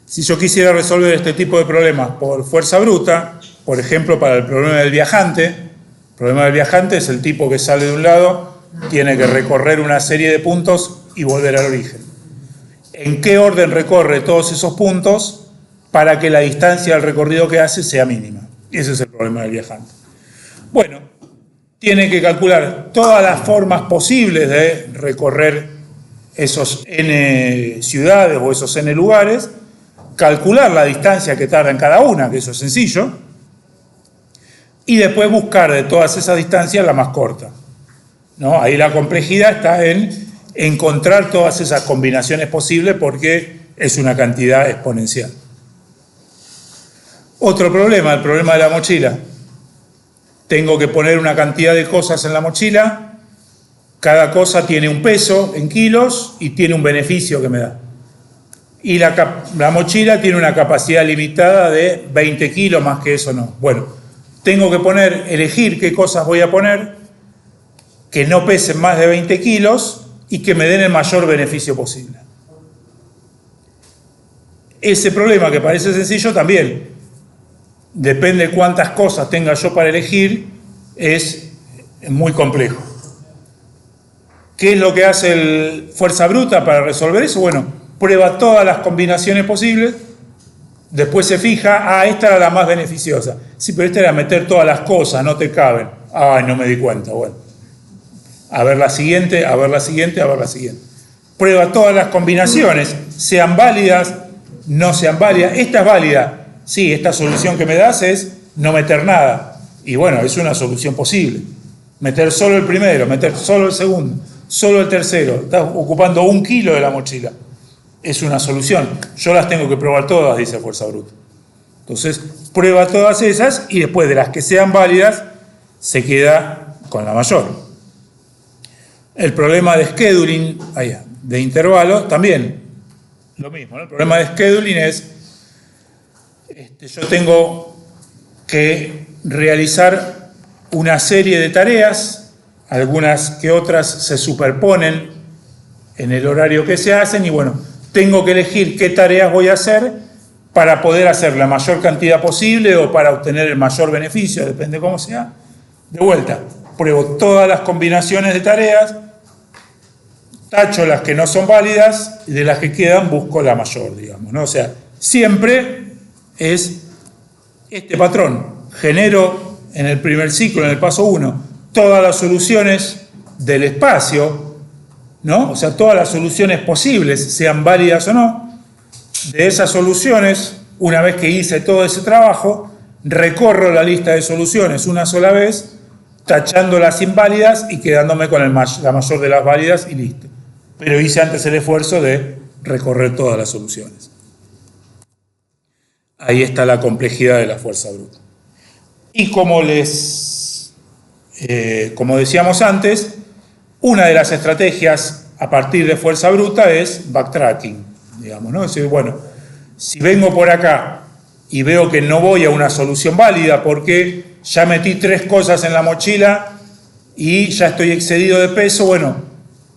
si yo quisiera resolver este tipo de problemas por fuerza bruta, por ejemplo, para el problema del viajante, el problema del viajante es el tipo que sale de un lado, tiene que recorrer una serie de puntos y volver al origen. ¿En qué orden recorre todos esos puntos para que la distancia del recorrido que hace sea mínima? Ese es el problema del viajante. Bueno, tiene que calcular todas las formas posibles de recorrer esos n ciudades o esos n lugares, calcular la distancia que tarda en cada una, que eso es sencillo, y después buscar de todas esas distancias la más corta, ¿no? Ahí la complejidad está en encontrar todas esas combinaciones posibles porque es una cantidad exponencial. Otro problema, el problema de la mochila. Tengo que poner una cantidad de cosas en la mochila, cada cosa tiene un peso en kilos y tiene un beneficio que me da. Y la mochila tiene una capacidad limitada de 20 kilos, más que eso no. Bueno, tengo que elegir qué cosas voy a poner que no pesen más de 20 kilos y que me den el mayor beneficio posible. Ese problema que parece sencillo también, depende de cuántas cosas tenga yo para elegir, es muy complejo. ¿Qué es lo que hace el fuerza bruta para resolver eso? Bueno, prueba todas las combinaciones posibles, después se fija, esta era la más beneficiosa. Sí, pero esta era meter todas las cosas, no te caben. Ay, no me di cuenta, bueno. A ver la siguiente, a ver la siguiente, a ver la siguiente. Prueba todas las combinaciones, sean válidas, no sean válidas. Esta es válida. Sí, esta solución que me das es no meter nada. Y bueno, es una solución posible. Meter solo el primero, meter solo el segundo, solo el tercero. Estás ocupando 1 kilo de la mochila. Es una solución. Yo las tengo que probar todas, dice fuerza bruta. Entonces, prueba todas esas y después de las que sean válidas, se queda con la mayor. El problema de scheduling, de intervalos, también lo mismo, ¿no? El problema de scheduling es yo tengo que realizar una serie de tareas, algunas que otras se superponen en el horario que se hacen y bueno, tengo que elegir qué tareas voy a hacer para poder hacer la mayor cantidad posible o para obtener el mayor beneficio, depende cómo sea. De vuelta, pruebo todas las combinaciones de tareas, tacho las que no son válidas y de las que quedan busco la mayor, digamos, ¿no? O sea, siempre es este patrón. Genero en el primer ciclo, en el paso 1, todas las soluciones del espacio, ¿no? O sea, todas las soluciones posibles, sean válidas o no. De esas soluciones, una vez que hice todo ese trabajo, recorro la lista de soluciones una sola vez, tachando las inválidas y quedándome con la mayor de las válidas y listo. Pero hice antes el esfuerzo de recorrer todas las soluciones. Ahí está la complejidad de la fuerza bruta. Y como decíamos antes, una de las estrategias a partir de fuerza bruta es backtracking, digamos, ¿no? Es decir, bueno, si vengo por acá y veo que no voy a una solución válida porque ya metí 3 cosas en la mochila y ya estoy excedido de peso, bueno,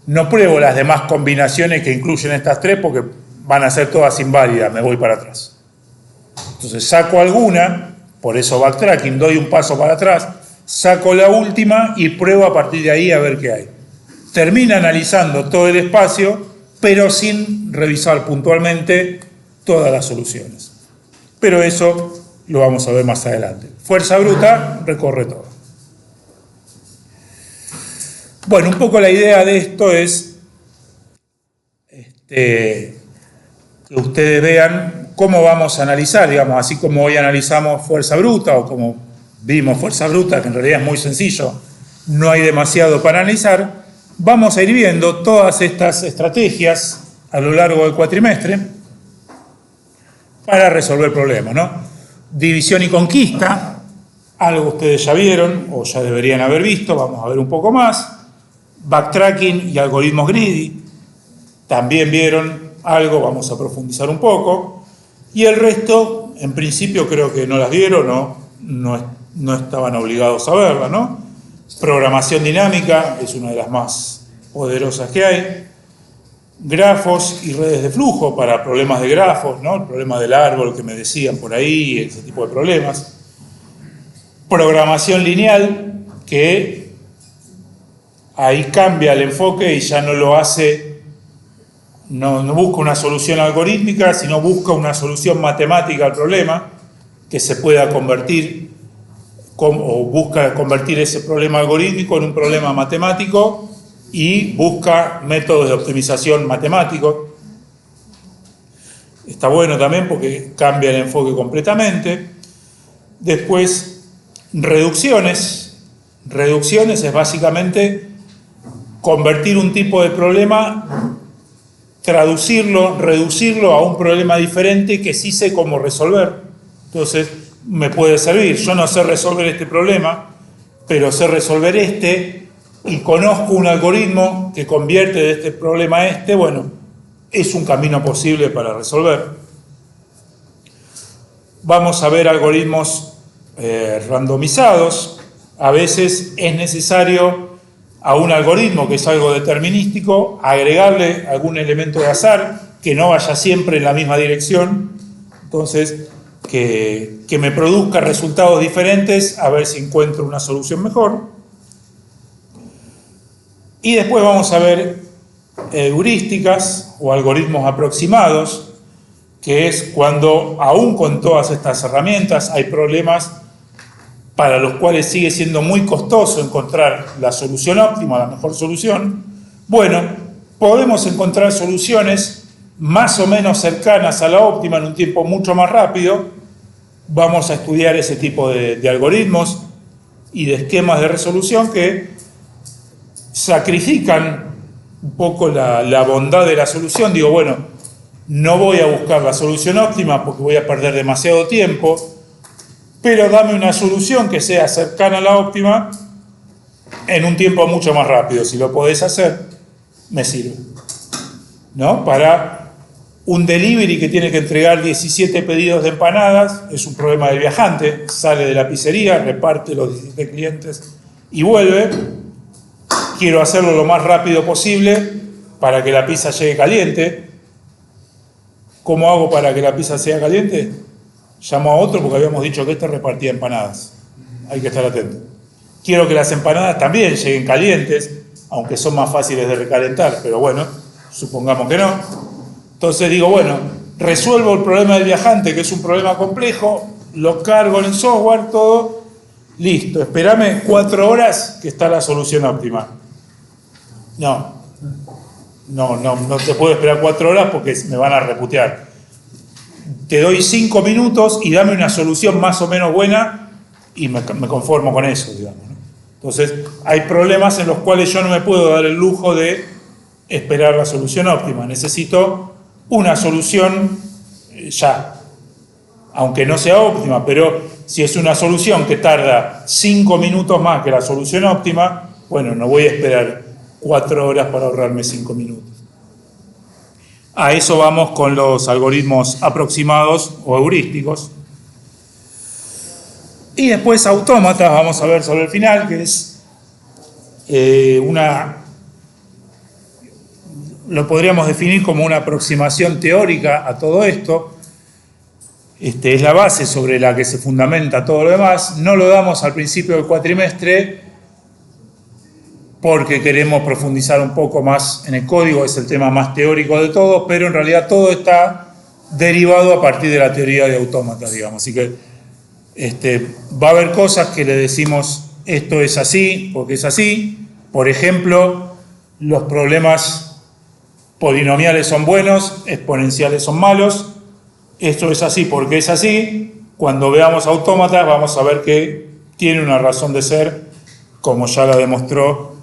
no pruebo las demás combinaciones que incluyen estas 3 porque van a ser todas inválidas, me voy para atrás. Entonces saco alguna, por eso backtracking, doy un paso para atrás, saco la última y pruebo a partir de ahí a ver qué hay. Termina analizando todo el espacio, pero sin revisar puntualmente todas las soluciones. Pero eso lo vamos a ver más adelante. Fuerza bruta recorre todo. Bueno, un poco la idea de esto es que ustedes vean cómo vamos a analizar, digamos, así como hoy analizamos fuerza bruta o como vimos fuerza bruta, que en realidad es muy sencillo, no hay demasiado para analizar, vamos a ir viendo todas estas estrategias a lo largo del cuatrimestre para resolver problemas, ¿no? División y conquista, algo ustedes ya vieron o ya deberían haber visto, vamos a ver un poco más. Backtracking y algoritmos greedy, también vieron algo, vamos a profundizar un poco. Y el resto, en principio creo que no las vieron, no estaban obligados a verla, ¿no? Programación dinámica es una de las más poderosas que hay. Grafos y redes de flujo para problemas de grafos, ¿no? El problema del árbol que me decían por ahí, ese tipo de problemas. Programación lineal, que ahí cambia el enfoque y ya no lo hace, no busca una solución algorítmica, sino busca una solución matemática al problema que se pueda convertir, o busca convertir ese problema algorítmico en un problema matemático y busca métodos de optimización matemáticos. Está bueno también porque cambia el enfoque completamente. Después, reducciones. Reducciones es básicamente convertir un tipo de problema, traducirlo, reducirlo a un problema diferente que sí sé cómo resolver. Entonces, me puede servir. Yo no sé resolver este problema, pero sé resolver este y conozco un algoritmo que convierte de este problema a este. Bueno, es un camino posible para resolver. Vamos a ver algoritmos randomizados. A veces es necesario a un algoritmo que es algo determinístico agregarle algún elemento de azar que no vaya siempre en la misma dirección. Entonces, que me produzca resultados diferentes, a ver si encuentro una solución mejor. Y después vamos a ver heurísticas o algoritmos aproximados, que es cuando, aún con todas estas herramientas, hay problemas para los cuales sigue siendo muy costoso encontrar la solución óptima, la mejor solución. Bueno, podemos encontrar soluciones más o menos cercanas a la óptima en un tiempo mucho más rápido. Vamos a estudiar ese tipo de algoritmos y de esquemas de resolución que sacrifican un poco la bondad de la solución. Digo, bueno, no voy a buscar la solución óptima porque voy a perder demasiado tiempo, pero dame una solución que sea cercana a la óptima en un tiempo mucho más rápido. Si lo podés hacer, me sirve, ¿no? Para un delivery que tiene que entregar 17 pedidos de empanadas, es un problema del viajante, sale de la pizzería, reparte los 17 clientes y vuelve. Quiero hacerlo lo más rápido posible para que la pizza llegue caliente. ¿Cómo hago para que la pizza sea caliente? Llamo a otro porque habíamos dicho que este repartía empanadas. Hay que estar atento. Quiero que las empanadas también lleguen calientes, aunque son más fáciles de recalentar, pero bueno, supongamos que no. Entonces digo, bueno, resuelvo el problema del viajante, que es un problema complejo, lo cargo en el software, todo, listo, espérame 4 horas que está la solución óptima. No te puedo esperar 4 horas porque me van a reputear. Te doy 5 minutos y dame una solución más o menos buena y me conformo con eso, digamos, ¿no? Entonces, hay problemas en los cuales yo no me puedo dar el lujo de esperar la solución óptima. Necesito una solución ya, aunque no sea óptima, pero si es una solución que tarda 5 minutos más que la solución óptima, bueno, no voy a esperar 4 horas para ahorrarme 5 minutos. A eso vamos con los algoritmos aproximados o heurísticos. Y después autómatas, vamos a ver sobre el final, que es lo podríamos definir como una aproximación teórica a todo esto. Es la base sobre la que se fundamenta todo lo demás. No lo damos al principio del cuatrimestre porque queremos profundizar un poco más en el código, es el tema más teórico de todo, pero en realidad todo está derivado a partir de la teoría de autómatas, digamos. Así que va a haber cosas que le decimos esto es así porque es así. Por ejemplo, los problemas polinomiales son buenos, exponenciales son malos. Esto es así porque es así. Cuando veamos autómatas vamos a ver que tiene una razón de ser, como ya la demostró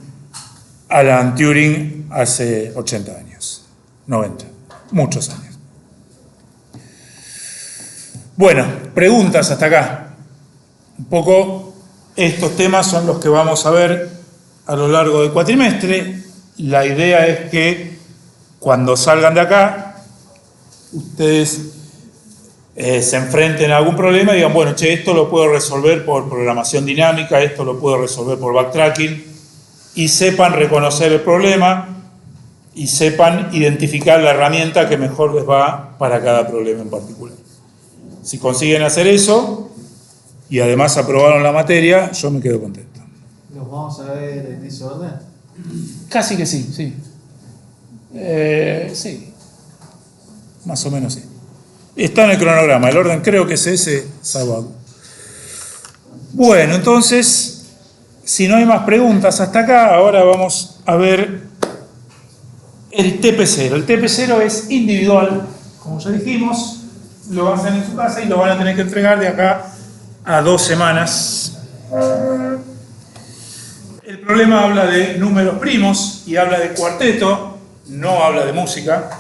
Alan Turing hace 80 años, 90, muchos años. Bueno, preguntas hasta acá. Un poco estos temas son los que vamos a ver a lo largo del cuatrimestre. La idea es que cuando salgan de acá, ustedes se enfrenten a algún problema y digan, bueno, esto lo puedo resolver por programación dinámica, esto lo puedo resolver por backtracking, y sepan reconocer el problema y sepan identificar la herramienta que mejor les va para cada problema en particular. Si consiguen hacer eso y además aprobaron la materia, yo me quedo contento. ¿Los vamos a ver en ese orden? Casi que sí, sí. Sí. Más o menos sí. Está en el cronograma, el orden creo que es ese sábado. Bueno, entonces, si no hay más preguntas hasta acá, ahora vamos a ver el TP0. El TP0 es individual, como ya dijimos, lo hacen en su casa y lo van a tener que entregar de acá a 2 semanas. El problema habla de números primos y habla de cuarteto, no habla de música,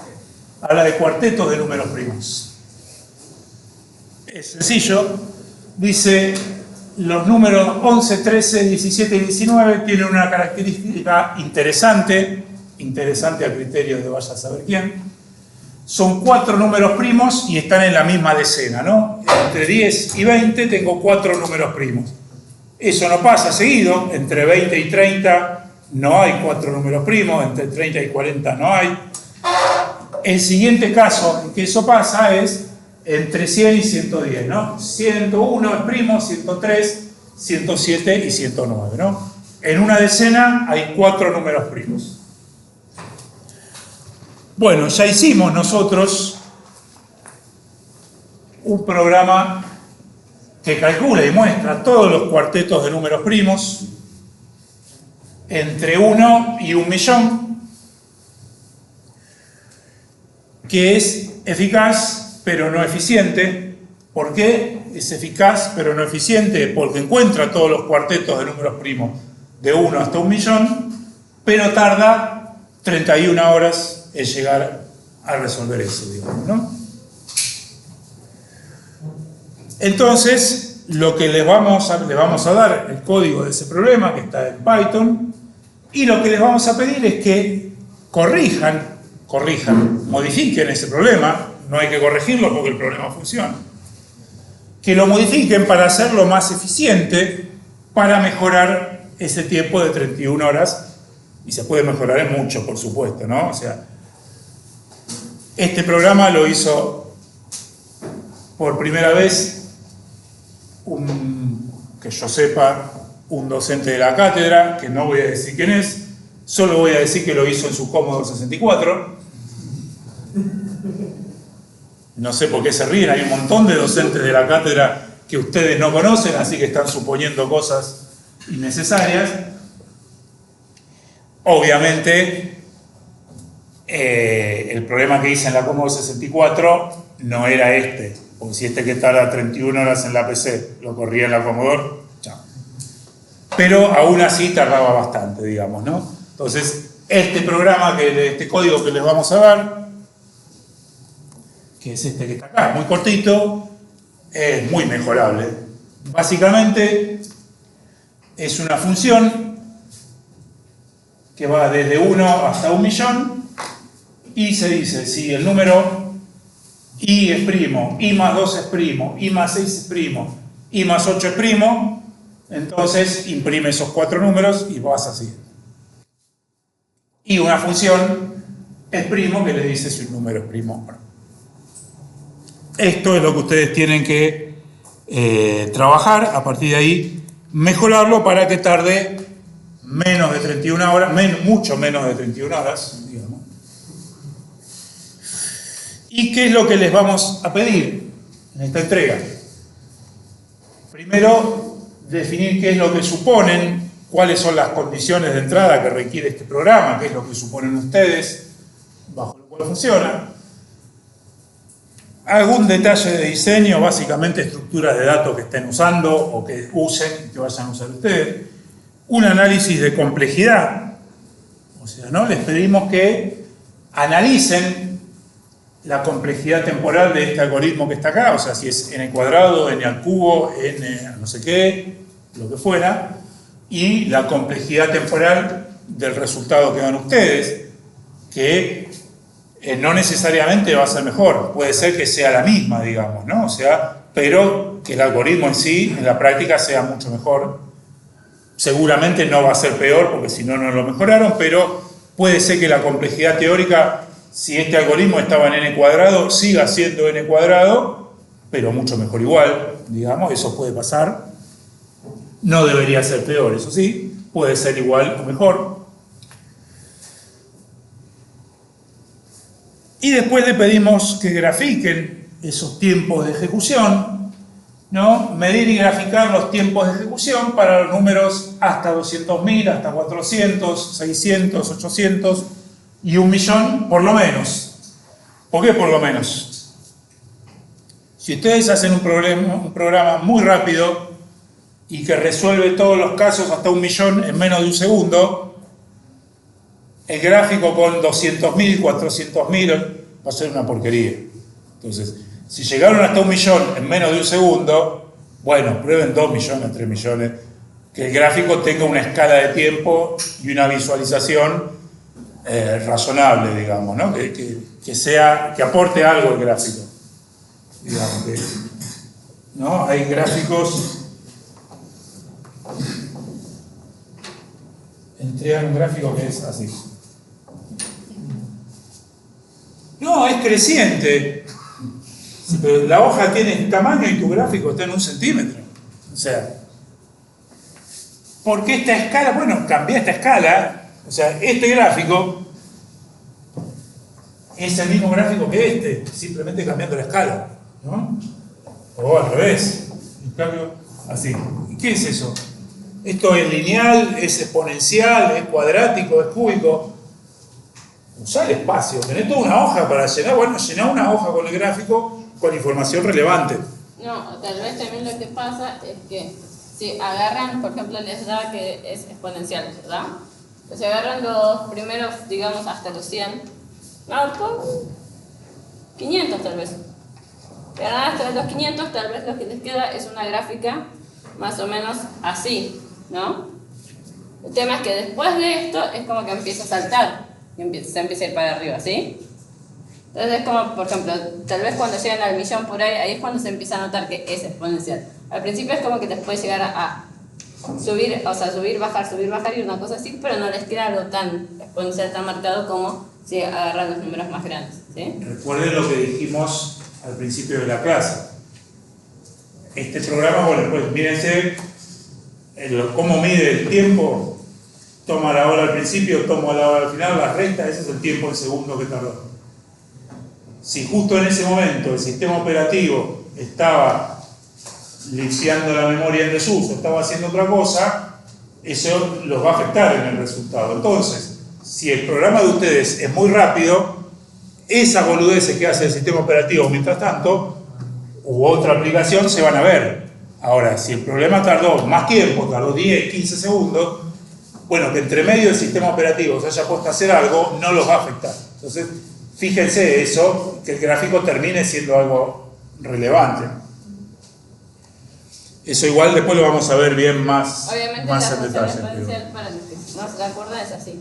habla de cuartetos de números primos. Es sencillo, dice los números 11, 13, 17 y 19 tienen una característica interesante a criterio de vaya a saber quién. Son 4 números primos y están en la misma decena, ¿no? Entre 10 y 20 tengo 4 números primos. Eso no pasa seguido, entre 20 y 30 no hay 4 números primos, entre 30 y 40 no hay. El siguiente caso en que eso pasa es entre 100 y 110, ¿no? 101 es primo, 103, 107 y 109, ¿no? En una decena hay 4 números primos. Bueno, ya hicimos nosotros un programa que calcula y muestra todos los cuartetos de números primos entre 1 y 1.000.000, que es eficaz pero no eficiente. ¿Por qué es eficaz pero no eficiente? Porque encuentra todos los cuartetos de números primos de 1 hasta 1.000.000, pero tarda 31 horas en llegar a resolver eso, digamos, ¿no? Entonces, lo que le vamos a dar el código de ese problema que está en Python, y lo que les vamos a pedir es que corrijan corrijan, modifiquen ese problema, no hay que corregirlo porque el problema funciona. Que lo modifiquen para hacerlo más eficiente, para mejorar ese tiempo de 31 horas, y se puede mejorar en mucho, por supuesto, ¿no? O sea, este programa lo hizo por primera vez, que yo sepa, un docente de la cátedra, que no voy a decir quién es, solo voy a decir que lo hizo en su Commodore 64. No sé por qué se ríen, hay un montón de docentes de la cátedra que ustedes no conocen, así que están suponiendo cosas innecesarias. Obviamente, el problema que hice en la Commodore 64 no era este, porque si este que tarda 31 horas en la PC lo corría en la Commodore, chao. Pero aún así tardaba bastante, digamos, ¿no? Entonces, este programa, este código que les vamos a dar, que es este que está acá, muy cortito, es muy mejorable. Básicamente, es una función que va desde 1 hasta 1.000.000 y se dice si el número i es primo, i más 2 es primo, i más 6 es primo, i más 8 es primo, entonces imprime esos 4 números y vas así. Y una función es primo que le dice si un número es primo o no. Esto es lo que ustedes tienen que trabajar, a partir de ahí mejorarlo para que tarde menos de 31 horas, mucho menos de 31 horas, digamos. ¿Y qué es lo que les vamos a pedir en esta entrega? Primero, definir qué es lo que suponen, cuáles son las condiciones de entrada que requiere este programa, qué es lo que suponen ustedes, bajo lo cual funciona. Algún detalle de diseño, básicamente estructuras de datos que estén usando o que usen, que vayan a usar ustedes. Un análisis de complejidad, o sea, ¿no? Les pedimos que analicen la complejidad temporal de este algoritmo que está acá, o sea, si es n cuadrado, n al cubo, n no sé qué, lo que fuera, y la complejidad temporal del resultado que dan ustedes, que no necesariamente va a ser mejor, puede ser que sea la misma, digamos, ¿no? O sea, pero que el algoritmo en sí, en la práctica, sea mucho mejor. Seguramente no va a ser peor, porque si no, no lo mejoraron, pero puede ser que la complejidad teórica, si este algoritmo estaba en n cuadrado, siga siendo n cuadrado, pero mucho mejor igual, digamos, eso puede pasar. No debería ser peor, eso sí, puede ser igual o mejor. Y después le pedimos que grafiquen esos tiempos de ejecución, ¿no? Medir y graficar los tiempos de ejecución para los números hasta 200.000, hasta 400, 600, 800 y 1.000.000 por lo menos. ¿Por qué por lo menos? Si ustedes hacen un programa muy rápido y que resuelve todos los casos hasta 1.000.000 en menos de un segundo, el gráfico con 200.000, 400.000 va a ser una porquería. Entonces, si llegaron hasta 1.000.000 en menos de un segundo, bueno, prueben 2 millones, 3 millones, que el gráfico tenga una escala de tiempo y una visualización razonable, digamos, ¿no? Que aporte algo el gráfico. Digamos que, ¿no? Hay gráficos. Entregan un gráfico que es así. No, es creciente. Sí, pero la hoja tiene tamaño y tu gráfico está en 1 centímetro. O sea, ¿por qué esta escala? Bueno, cambia esta escala. O sea, este gráfico es el mismo gráfico que este, simplemente cambiando la escala, ¿no? O al revés. En cambio, así. ¿Y qué es eso? Esto es lineal, es exponencial, es cuadrático, es cúbico. Usar el espacio, tenés toda una hoja para llenar. Bueno, llenar una hoja con el gráfico con información relevante. No, tal vez también lo que pasa es que si agarran, por ejemplo, les da que es exponencial, ¿verdad? Pues si agarran los primeros, digamos, hasta los 100, no, por 500 tal vez. Si agarran hasta los 500, tal vez lo que les queda es una gráfica más o menos así, ¿no? El tema es que después de esto es como que empieza a saltar. y se empieza a ir para arriba, ¿sí? Entonces es como, por ejemplo, tal vez cuando llegan al millón por ahí es cuando se empieza a notar que es exponencial. Al principio es como que te puede llegar a subir, o sea, subir, bajar y una cosa así, pero no les queda algo tan exponencial, tan marcado como si agarran los números más grandes, ¿sí? Recuerden lo que dijimos al principio de la clase. Este programa, bueno, pues mírense cómo mide el tiempo. Toma la hora al principio, toma la hora al final, la resta, ese es el tiempo en segundo que tardó. Si justo en ese momento el sistema operativo estaba limpiando la memoria en desuso, estaba haciendo otra cosa, eso los va a afectar en el resultado. Entonces, si el programa de ustedes es muy rápido, esas boludeces que hace el sistema operativo mientras tanto, u otra aplicación, se van a ver. Ahora, si el programa tardó más tiempo, tardó 10, 15 segundos, bueno, que entre medio del sistema operativo se haya puesto a hacer algo, no los va a afectar. Entonces, fíjense eso, que el gráfico termine siendo algo relevante. Eso igual después lo vamos a ver bien más, obviamente más la en función detalle. exponencial, para los que no se acuerdan, es así.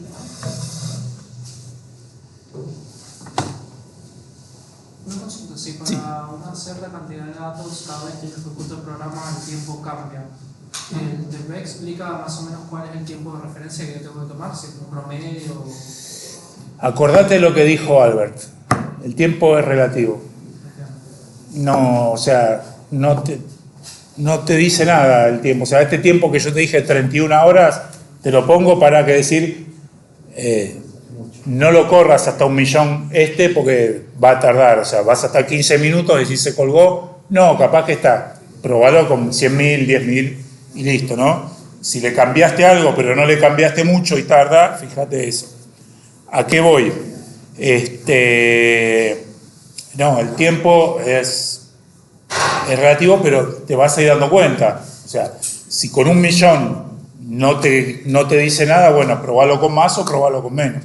Una consulta, si para una cierta cantidad de datos, cada vez que se ejecuta el programa, el tiempo cambia. ¿El TP explica más o menos cuál es el tiempo de referencia que yo tengo que tomar? Si es un promedio. Acordate lo que dijo Albert. El tiempo es relativo. No, o sea, no te dice nada el tiempo. O sea, este tiempo que yo te dije, 31 horas, te lo pongo para que decir, no lo corras hasta 1.000.000 porque va a tardar. O sea, vas hasta 15 minutos y si se colgó, no, capaz que está. Probalo con 100.000, 10.000 y listo, ¿no? Si le cambiaste algo, pero no le cambiaste mucho y tarda, fíjate eso. ¿A qué voy? No, el tiempo es relativo, pero te vas a ir dando cuenta. O sea, si con 1.000.000 no te dice nada, bueno, probalo con más o probalo con menos.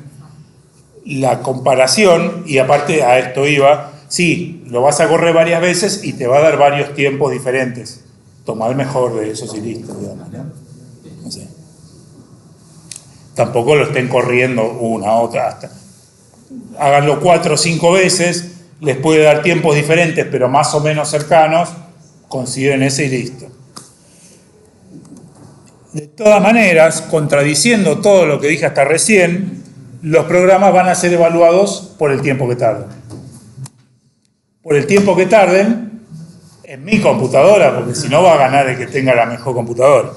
La comparación, y aparte a esto iba, sí, lo vas a correr varias veces y te va a dar varios tiempos diferentes. Toma el mejor de esos y listo, digamos, ¿no? No sé. Tampoco lo estén corriendo una, otra, hasta. Háganlo 4 o 5 veces, les puede dar tiempos diferentes, pero más o menos cercanos, consideren ese y listo. De todas maneras, contradiciendo todo lo que dije hasta recién, los programas van a ser evaluados por el tiempo que tarden. Por el tiempo que tarden en mi computadora, porque si no va a ganar el que tenga la mejor computadora.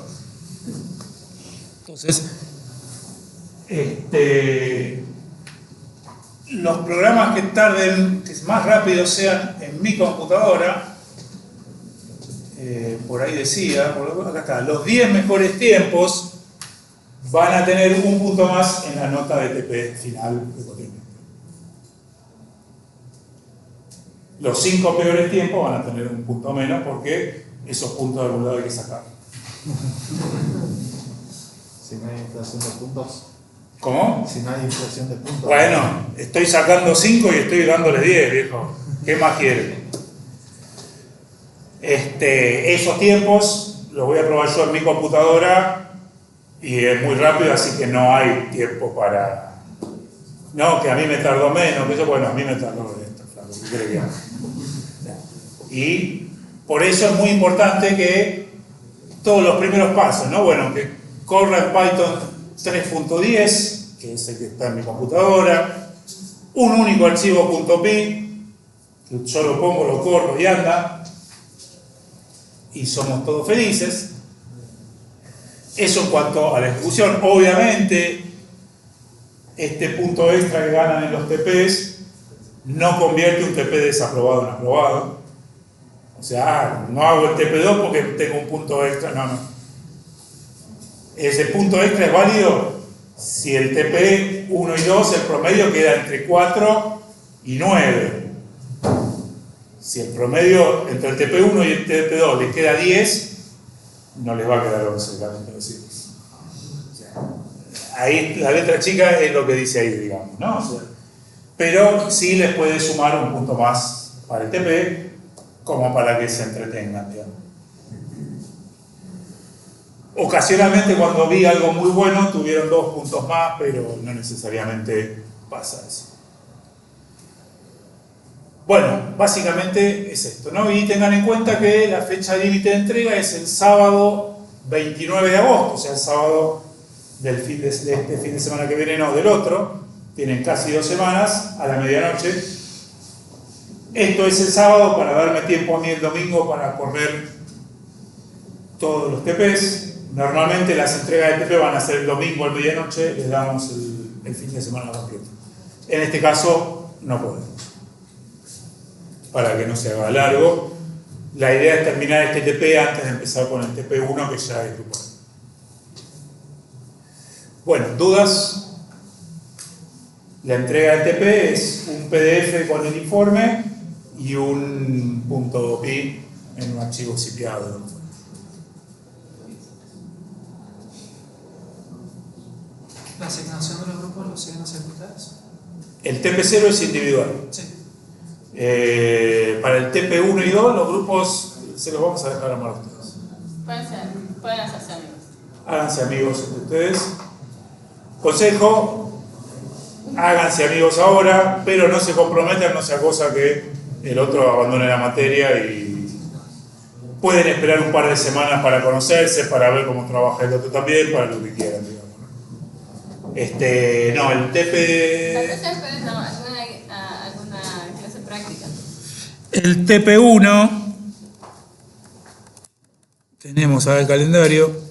Entonces, los programas que tarden, que más rápido sean en mi computadora, por ahí decía, acá está, los 10 mejores tiempos van a tener un punto más en la nota de TP final. Los 5 peores tiempos van a tener un punto menos porque esos puntos de algún lado hay que sacar. Si no hay inflación de puntos. ¿Cómo? Si no hay inflación de puntos. Bueno, estoy sacando 5 y estoy dándole 10, viejo. ¿Qué más quiere? Esos tiempos los voy a probar yo en mi computadora y es muy rápido, así que no hay tiempo para... No, que a mí me tardó menos, que eso, bueno, a mí me tardó esto, claro, ¿qué cree que haga? Y por eso es muy importante que todos los primeros pasos, ¿no? Bueno, que corra en Python 3.10, que es el que está en mi computadora, un único archivo .py, que yo lo pongo, lo corro y anda, y somos todos felices. Eso en cuanto a la ejecución. Obviamente, este punto extra que ganan en los TPs no convierte un TP desaprobado en aprobado. O sea, no hago el TP2 porque tengo un punto extra, no. Ese punto extra es válido si el TP 1 y 2, el promedio queda entre 4 y 9. Si el promedio entre el TP1 y el TP2 le queda 10, no les va a quedar 11, lamento decirlo. O sea, ahí la letra chica es lo que dice ahí, digamos, ¿no? O sea, pero sí les puede sumar un punto más para el TP, como para que se entretengan, digamos. Ocasionalmente cuando vi algo muy bueno tuvieron 2 puntos más, pero no necesariamente pasa eso. Bueno, básicamente es esto, ¿no? Y tengan en cuenta que la fecha límite de entrega es el sábado 29 de agosto, o sea, el sábado de este fin de semana que viene, no, del otro. Tienen casi 2 semanas, a la medianoche. Esto es el sábado para darme tiempo a mí el domingo para correr todos los TPs. Normalmente las entregas de TP van a ser el domingo a la medianoche, les damos el fin de semana completo. En este caso, no podemos. Para que no se haga largo, la idea es terminar este TP antes de empezar con el TP1, que ya es grupal. Bueno, ¿dudas? La entrega del TP es un PDF con el informe y un .pi en un archivo zipeado. ¿La asignación de los grupos lo siguen haciendo ustedes? El TP0 es individual. Sí. Para el TP1 y 2, los grupos se los vamos a dejar armar a ustedes. Pueden hacerse amigos. Háganse amigos entre ustedes. Consejo, háganse amigos ahora, pero no se comprometan, no sea cosa que el otro abandone la materia y pueden esperar un par de semanas para conocerse, para ver cómo trabaja el otro también, para lo que quieran, digamos. No, el TP... ¿Alguna clase práctica? El TP1, tenemos acá el calendario.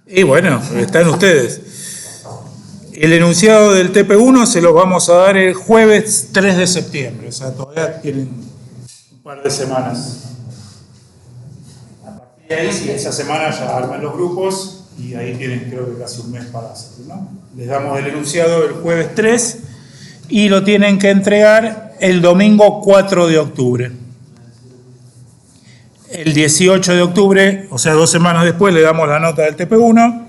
Y bueno, están ustedes. El enunciado del TP1 se los vamos a dar el jueves 3 de septiembre, o sea, todavía tienen un par de semanas. A partir de ahí, sí, esa semana ya arman los grupos y ahí tienen creo que casi un mes para hacerlo, ¿no? Les damos el enunciado el jueves 3 y lo tienen que entregar el domingo 4 de octubre. El 18 de octubre, o sea, 2 semanas después, le damos la nota del TP1.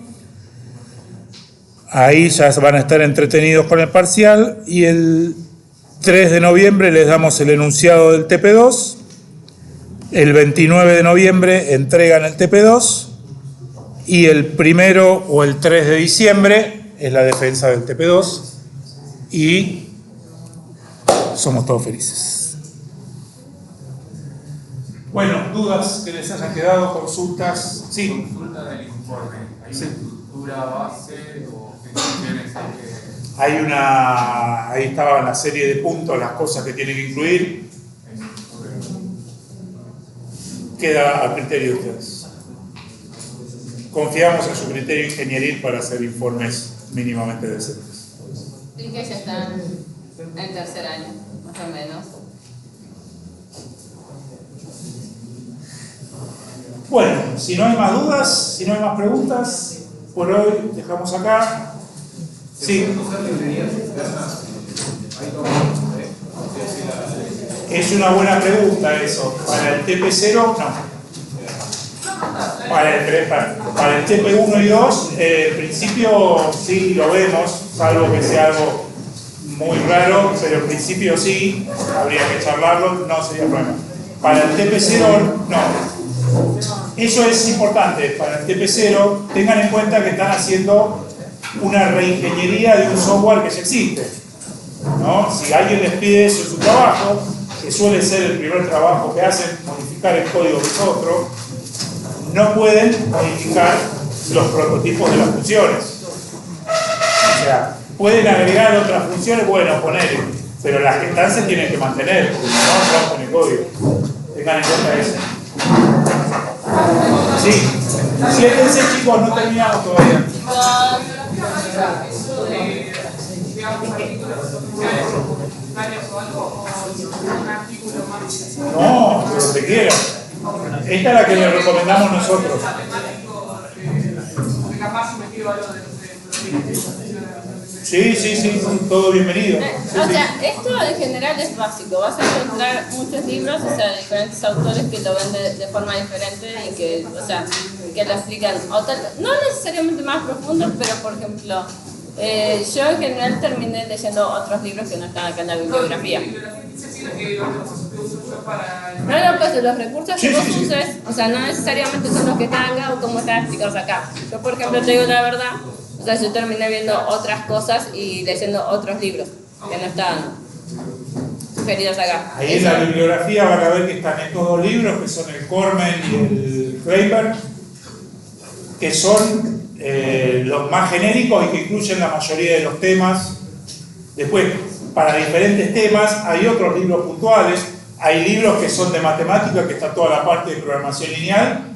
Ahí ya van a estar entretenidos con el parcial. Y el 3 de noviembre les damos el enunciado del TP2. El 29 de noviembre entregan el TP2. Y el 1 o el 3 de diciembre es la defensa del TP2. Y somos todos felices. Bueno, dudas que les hayan quedado, consultas. Sí. Consulta del informe. ¿Hay una estructura base o qué funciones hay que...? Ahí estaba la serie de puntos, las cosas que tienen que incluir. Queda a criterio de ustedes. Confiamos en su criterio ingenieril para hacer informes mínimamente decentes. Y que ya están en tercer año, más o menos. Bueno, si no hay más dudas, si no hay más preguntas, por hoy dejamos acá. Sí. Es una buena pregunta eso. Para el TP0, no. Para el TP1 y 2, en principio sí lo vemos, salvo que sea algo muy raro, pero en principio sí, habría que charlarlo, no sería problema. Para el TP0, no. Eso es importante. Para el TP0, tengan en cuenta que están haciendo una reingeniería de un software que ya existe, ¿no? Si alguien les pide eso en su trabajo, que suele ser el primer trabajo que hacen, modificar el código que es otro, no pueden modificar los prototipos de las funciones. O sea, pueden agregar otras funciones, bueno, poner, pero las que están se tienen que mantener, porque si no, rompen el código. Tengan en cuenta eso. Sí, siéntense chicos, no terminamos todavía. No, lo que quieran. Esta es la que le recomendamos nosotros. Sí, todo bienvenido. O sea, esto en general es básico. Vas a encontrar muchos libros, o sea, de diferentes autores que lo ven de forma diferente y que, o sea, que lo explican. No necesariamente más profundos, pero por ejemplo, yo en general terminé leyendo otros libros que no están acá en la bibliografía. Para el No, pues los recursos Sí, que vos sí, sí. uses, o sea, no necesariamente son los que están acá o como están explicados acá. Yo, por ejemplo, te digo la verdad, o sea, yo terminé viendo otras cosas y leyendo otros libros que no estaban sugeridos acá. Ahí en la bibliografía van a ver que están estos dos libros, que son el Cormen y el Kleiber, que son los más genéricos y que incluyen la mayoría de los temas. Después, para diferentes temas, hay otros libros puntuales. Hay libros que son de matemáticas, que está toda la parte de programación lineal,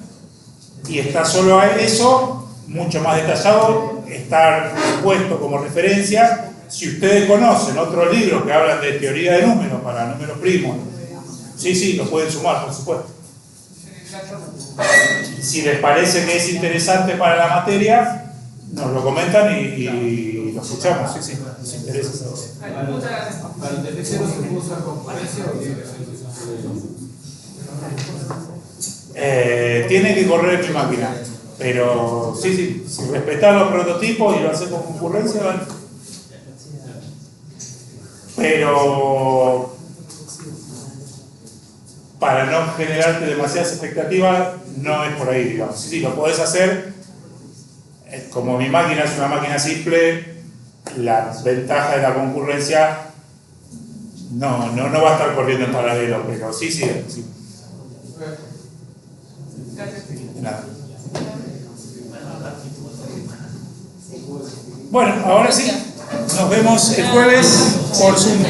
y está solo eso, mucho más detallado, está puesto como referencia. Si ustedes conocen otros libros que hablan de teoría de números para números primos, sí, los pueden sumar, por supuesto. Si les parece que es interesante para la materia, nos lo comentan y lo escuchamos, sí, nos interesa. Muchas gracias. ¿Para el TP0 se puede usar concurrencia o tiene que ser? Tiene que correr en mi máquina, pero sí, si respetar los prototipos y lo hacer con concurrencia, vale. Pero para no generarte demasiadas expectativas, no es por ahí, digamos. Sí, lo podés hacer. Como mi máquina es una máquina simple, la ventaja de la concurrencia no va a estar corriendo en paralelo, pero sí. De nada. Bueno, ahora sí, nos vemos el jueves por Zoom.